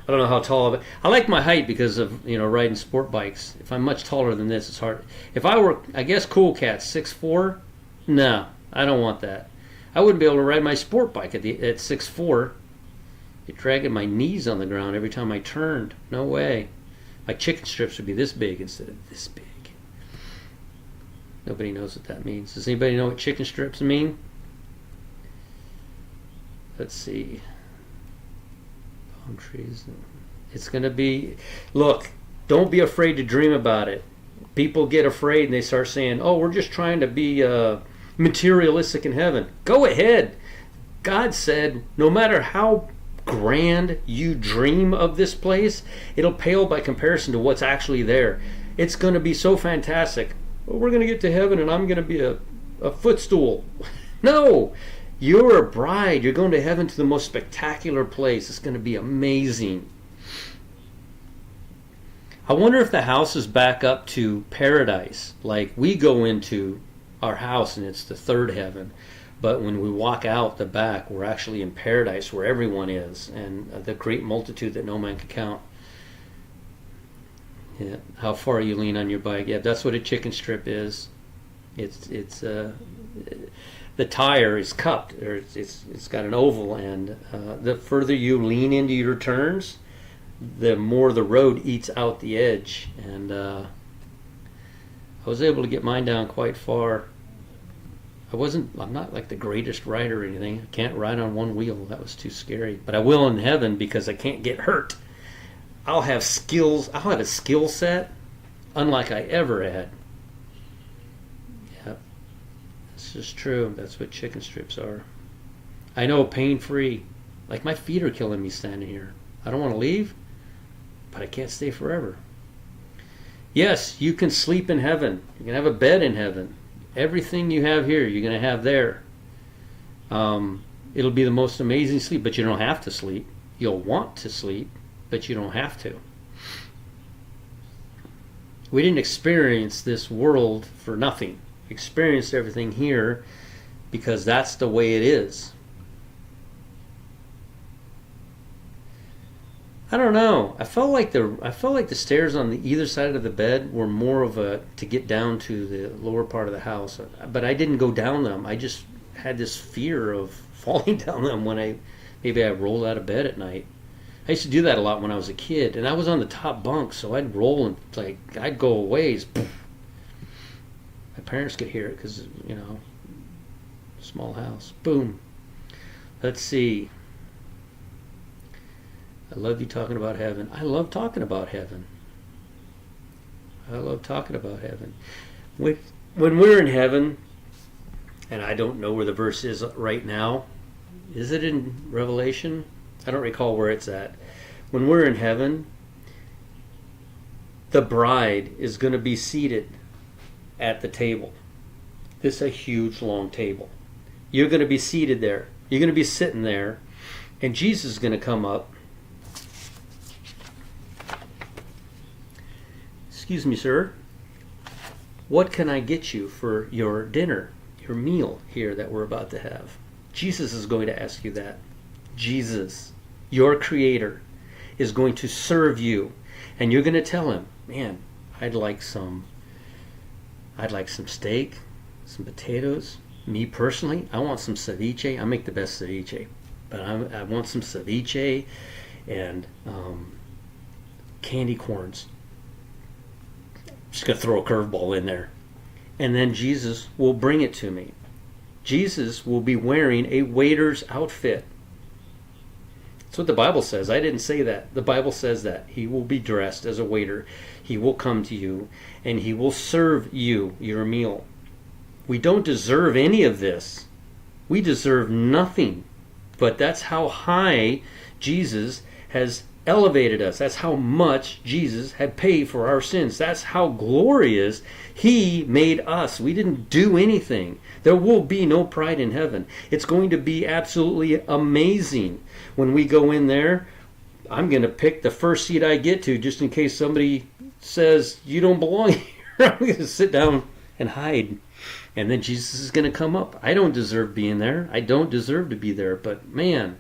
I don't know how tall, I like my height because of, riding sport bikes. If I'm much taller than this, it's hard. If I were, I guess Cool Cat, 6'4"? No, I don't want that. I wouldn't be able to ride my sport bike at 6'4". You're dragging my knees on the ground every time I turned. No way. My chicken strips would be this big instead of this big. Nobody knows what that means. Does anybody know what chicken strips mean? Let's see. Palm trees. It's going to be... Look, don't be afraid to dream about it. People get afraid and they start saying, oh, we're just trying to be materialistic in heaven. Go ahead. God said, no matter how grand you dream of this place, it'll pale by comparison to what's actually there. It's going to be so fantastic. Well, we're going to get to heaven and I'm going to be a footstool. No! You're a bride. You're going to heaven, to the most spectacular place. It's going to be amazing. I wonder if the house is back up to paradise. Like we go into our house and it's the third heaven. But when we walk out the back, we're actually in paradise where everyone is. And the great multitude that no man can count. Yeah. How far you lean on your bike. Yeah, that's what a chicken strip is. The tire is cupped, or it's got an oval, and the further you lean into your turns, the more the road eats out the edge. And I was able to get mine down quite far. I'm not like the greatest rider or anything. I can't ride on one wheel. That was too scary. But I will in heaven because I can't get hurt. I'll have skills. I'll have a skill set unlike I ever had. Yep. This is true. That's what chicken strips are. I know, pain-free. Like my feet are killing me standing here. I don't want to leave, but I can't stay forever. Yes, you can sleep in heaven. You can have a bed in heaven. Everything you have here, you're going to have there. It'll be the most amazing sleep, but you don't have to sleep. You'll want to sleep, but you don't have to. We didn't experience this world for nothing. We experienced everything here because that's the way it is. I don't know. I felt like the stairs on the either side of the bed were more of a to get down to the lower part of the house, but I didn't go down them. I just had this fear of falling down them when maybe I rolled out of bed at night. I used to do that a lot when I was a kid, and I was on the top bunk, so I'd roll and I'd go a ways. My parents could hear it because small house. Boom. Let's see. I love you talking about heaven. I love talking about heaven. I love talking about heaven. When we're in heaven, and I don't know where the verse is right now. Is it in Revelation? I don't recall where it's at. When we're in heaven, the bride is going to be seated at the table. This is a huge, long table. You're going to be seated there. You're going to be sitting there, and Jesus is going to come up. Excuse me, sir. What can I get you for your dinner, your meal here that we're about to have. Jesus is going to ask you that. Jesus, your creator, is going to serve you, and you're going to tell him, man, I'd like some steak, some potatoes. Me personally, I want some ceviche. I make the best ceviche, but I want some ceviche and candy corns. Just gonna throw a curveball in there, and then Jesus will bring it to me. Jesus will be wearing a waiter's outfit. That's what the Bible says. I didn't say that. The Bible says that he will be dressed as a waiter. He will come to you and he will serve you your meal. We don't deserve any of this. We deserve nothing. But that's how high Jesus has elevated us. That's how much Jesus had paid for our sins. That's how glorious he made us. We didn't do anything. There will be no pride in heaven. It's going to be absolutely amazing. When we go in there, I'm going to pick the first seat I get to just in case somebody says, you don't belong here. I'm going to sit down and hide. And then Jesus is going to come up. I don't deserve being there. I don't deserve to be there. But man,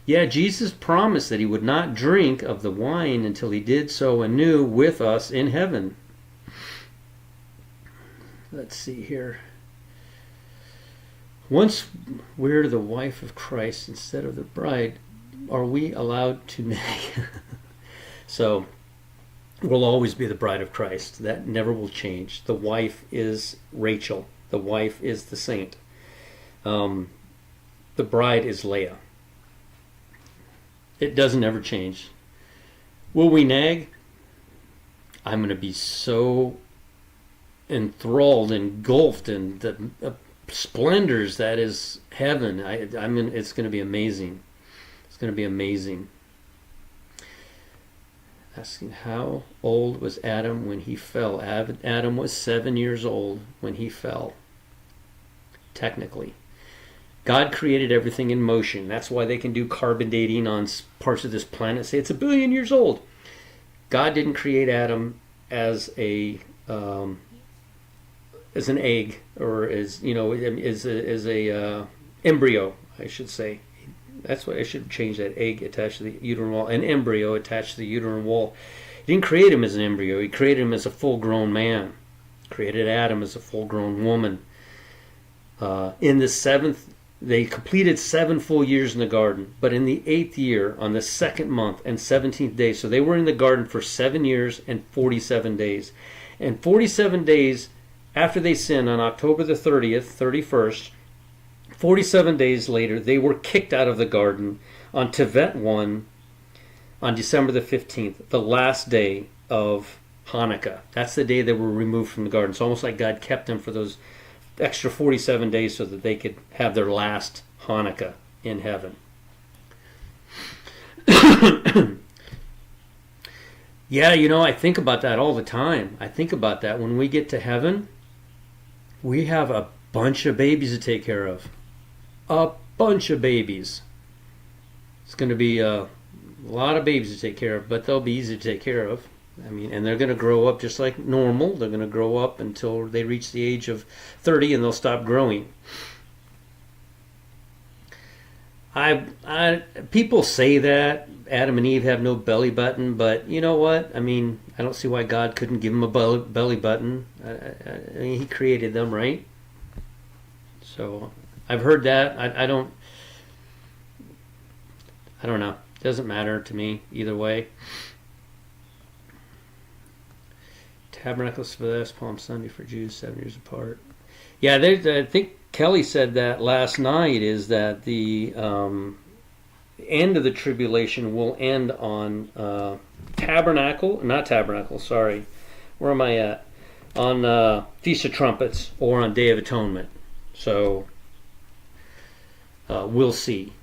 yeah, Jesus promised that he would not drink of the wine until he did so anew with us in heaven. Let's see here. Once we're the wife of Christ instead of the bride, are we allowed to nag? So, we'll always be the bride of Christ. That never will change. The wife is Rachel. The wife is the saint. The bride is Leah. It doesn't ever change. Will we nag? I'm going to be so enthralled, engulfed in the splendors that is heaven. It's going to be amazing. It's going to be amazing. Asking how old was Adam when he fell? Adam was 7 years old when he fell. Technically. God created everything in motion. That's why they can do carbon dating on parts of this planet. Say it's 1 billion years old. God didn't create Adam as an egg, or as a embryo, I should say. That's what I should change, that egg attached to the uterine wall, an embryo attached to the uterine wall. He didn't create him as an embryo. He created him as a full-grown man. Created Adam as a full-grown woman. In the seventh, they completed 7 full years in the garden, but in the 8th year, on the 2nd month and 17th day, so they were in the garden for 7 years and 47 days. And 47 days after they sinned on October the 30th, 31st, 47 days later, they were kicked out of the garden on Tevet 1 on December the 15th, the last day of Hanukkah. That's the day they were removed from the garden. It's almost like God kept them for those extra 47 days so that they could have their last Hanukkah in heaven. Yeah, I think about that all the time. I think about that. When we get to heaven, we have a bunch of babies to take care of. A bunch of babies. It's going to be a lot of babies to take care of, but they'll be easy to take care of. And they're going to grow up just like normal. They're going to grow up until they reach the age of 30 and they'll stop growing. People say that Adam and Eve have no belly button, but you know what? I don't see why God couldn't give them a belly button. He created them, right? So I've heard that. I don't know. It doesn't matter to me either way. Tabernacles for this, Palm Sunday for Jews, 7 years apart. Yeah, I think Kelly said that last night, is that the end of the tribulation will end on Where am I at? On Feast of Trumpets or on Day of Atonement. So we'll see.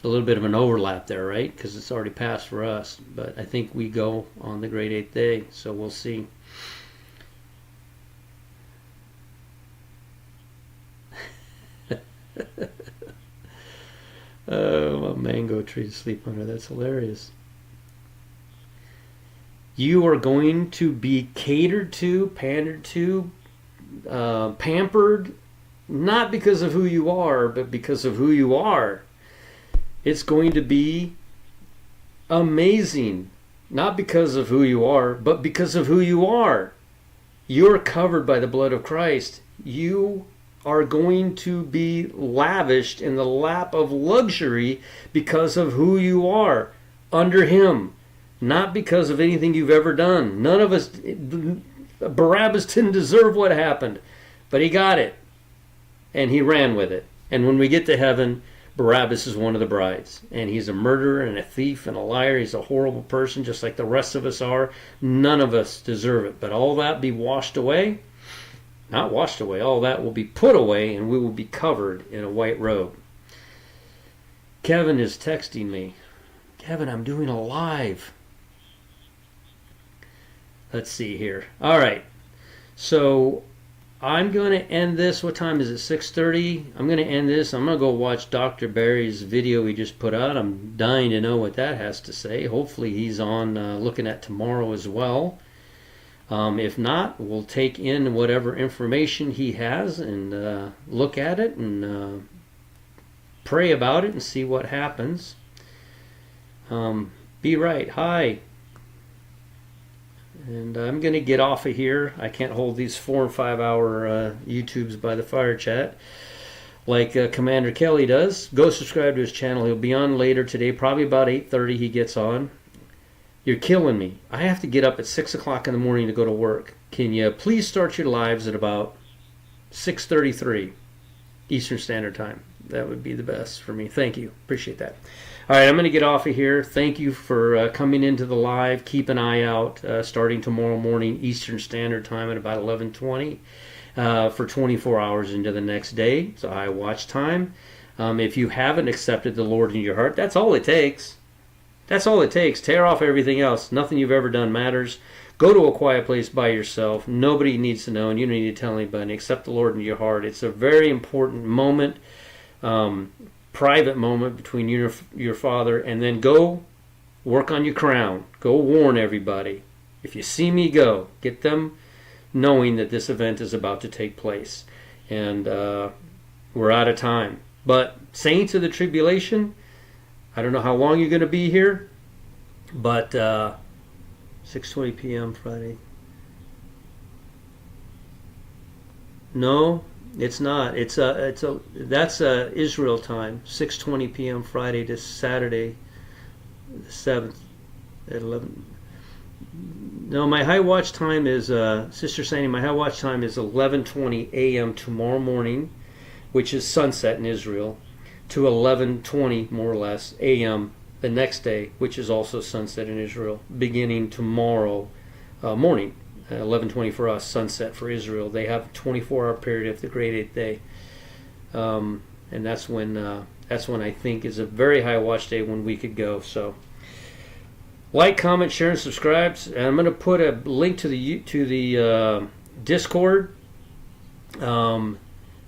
A little bit of an overlap there, right? Because it's already passed for us. But I think we go on the great 8th day, so we'll see. Oh, a mango tree to sleep under. That's hilarious. You are going to be catered to, pandered to, pampered not because of who you are, but because of who you are. It's going to be amazing. Not because of who you are, but because of who you are. You're covered by the blood of Christ. You are going to be lavished in the lap of luxury because of who you are under Him, not because of anything you've ever done. None of us, Barabbas didn't deserve what happened, but he got it, and he ran with it. And when we get to heaven, Barabbas is one of the brides, and he's a murderer and a thief and a liar. He's a horrible person, just like the rest of us are. None of us deserve it, but all that be washed away. Not washed away, all that will be put away, and we will be covered in a white robe. Kevin is texting me. Kevin, I'm doing a live. Let's see here. All right. So I'm going to end this. What time is it? 6:30. I'm going to end this. I'm going to go watch Dr. Barry's video he just put out. I'm dying to know what that has to say. Hopefully he's on looking at tomorrow as well. If not, we'll take in whatever information he has and look at it and pray about it and see what happens. Be right. Hi. And I'm going to get off of here. I can't hold these 4 and 5 hour YouTubes by the fire chat like Commander Kelly does. Go subscribe to his channel. He'll be on later today, probably about 8:30 he gets on. You're killing me. I have to get up at 6 o'clock in the morning to go to work. Can you please start your lives at about 6:33 Eastern Standard Time? That would be the best for me. Thank you. Appreciate that. All right, I'm going to get off of here. Thank you for coming into the live. Keep an eye out starting tomorrow morning Eastern Standard Time at about 11:20 for 24 hours into the next day. It's a high watch time. If you haven't accepted the Lord in your heart, that's all it takes. That's all it takes. Tear off everything else. Nothing you've ever done matters. Go to a quiet place by yourself. Nobody needs to know, and you don't need to tell anybody. Accept the Lord in your heart. It's a very important moment, private moment between you and your Father, and then go work on your crown. Go warn everybody. If you see me, go. Get them knowing that this event is about to take place. And we're out of time. But saints of the tribulation, I don't know how long you're going to be here, but 6:20 p.m. Friday. No, it's not. That's Israel time. 6:20 p.m. Friday to Saturday, the 7th at 11. No, my high watch time is Sister Sandy. My high watch time is 11:20 a.m. tomorrow morning, which is sunset in Israel, to 11:20 more or less a.m. the next day, which is also sunset in Israel, beginning tomorrow morning, 11:20 for us, sunset for Israel. They have a 24-hour period of the great eighth day, and that's when I think is a very high watch day when we could go. So, like, comment, share, and subscribe. And I'm going to put a link to the Discord.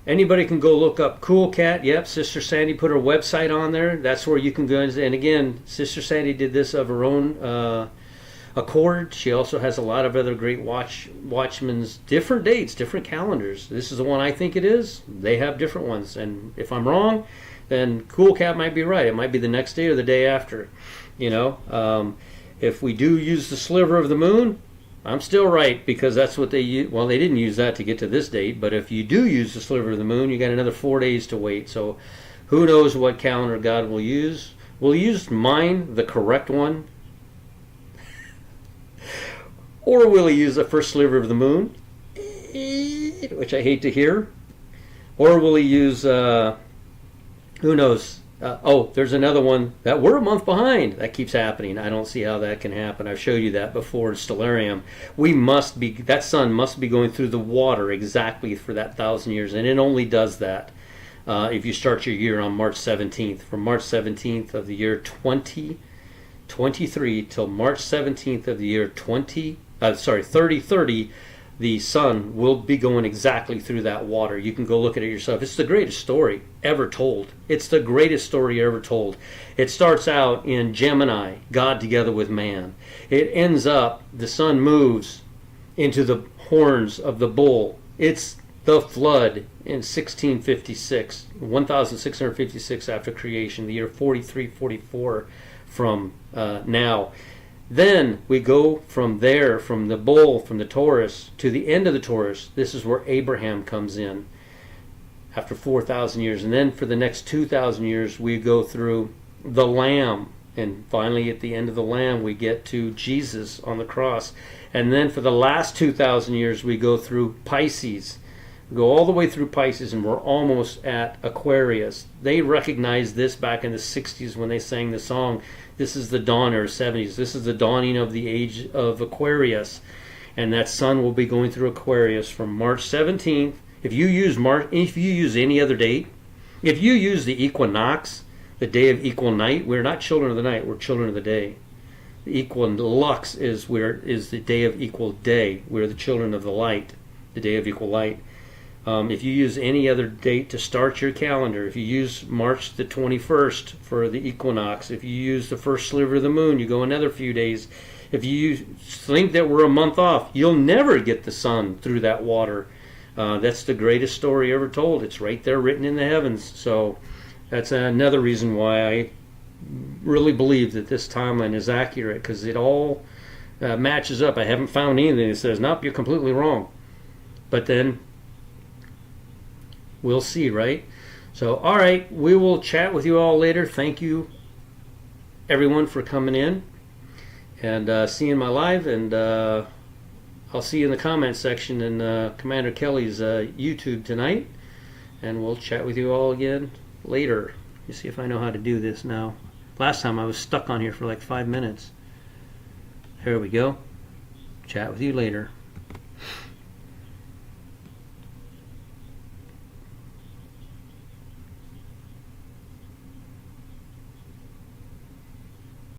Anybody can go look up Cool Cat. Yep, Sister Sandy put her website on there. That's where you can go. And again, Sister Sandy did this of her own accord. She also has a lot of other great watchmen's different dates, different calendars. This is the one I think it is. They have different ones. And if I'm wrong, then Cool Cat might be right. It might be the next day or the day after. You know, if we do use the sliver of the moon, I'm still right, because that's what they use. Well, they didn't use that to get to this date, but if you do use the sliver of the moon, you got another 4 days to wait. So who knows what calendar God will use. Will he use mine, the correct one? Or will he use the first sliver of the moon, which I hate to hear? Or will he use, who knows? There's another one that we're a month behind. That keeps happening. I don't see how that can happen. I've showed you that before. Stellarium. That sun must be going through the water exactly for that 1,000 years, and it only does that if you start your year on March 17th. From March 17th of the year 2023 till March 17th of the year 3030, the sun will be going exactly through that water. You can go look at it yourself. It's the greatest story ever told. It's the greatest story ever told. It starts out in Gemini, God together with man. It ends up, the sun moves into the horns of the bull. It's the flood in 1656 after creation, the year 4344 from now. Then we go from there, from the bull, from the Taurus, to the end of the Taurus. This is where Abraham comes in after 4,000 years. And then for the next 2,000 years, we go through the Lamb. And finally, at the end of the Lamb, we get to Jesus on the cross. And then for the last 2,000 years, we go through Pisces. We go all the way through Pisces, and we're almost at Aquarius. They recognized this back in the 60s when they sang the song, this is the dawn, or 70s. This is the dawning of the age of Aquarius. And that sun will be going through Aquarius from March 17th. If you use any other date, if you use the equinox, the day of equal night, we're not children of the night, we're children of the day. The equilux is the day of equal day. We're the children of the light, the day of equal light. If you use any other date to start your calendar, if you use March the 21st for the equinox, if you use the first sliver of the moon, you go another few days. If you think that we're a month off, you'll never get the sun through that water. That's the greatest story ever told. It's right there written in the heavens. So that's another reason why I really believe that this timeline is accurate, because it all matches up. I haven't found anything that says, nope, you're completely wrong. But then we'll see, right? So, all right, we will chat with you all later. Thank you, everyone, for coming in and seeing my live. And I'll see you in the comments section in Commander Kelly's YouTube tonight. And we'll chat with you all again later. You see if I know how to do this now. Last time I was stuck on here for like 5 minutes. Here we go. Chat with you later.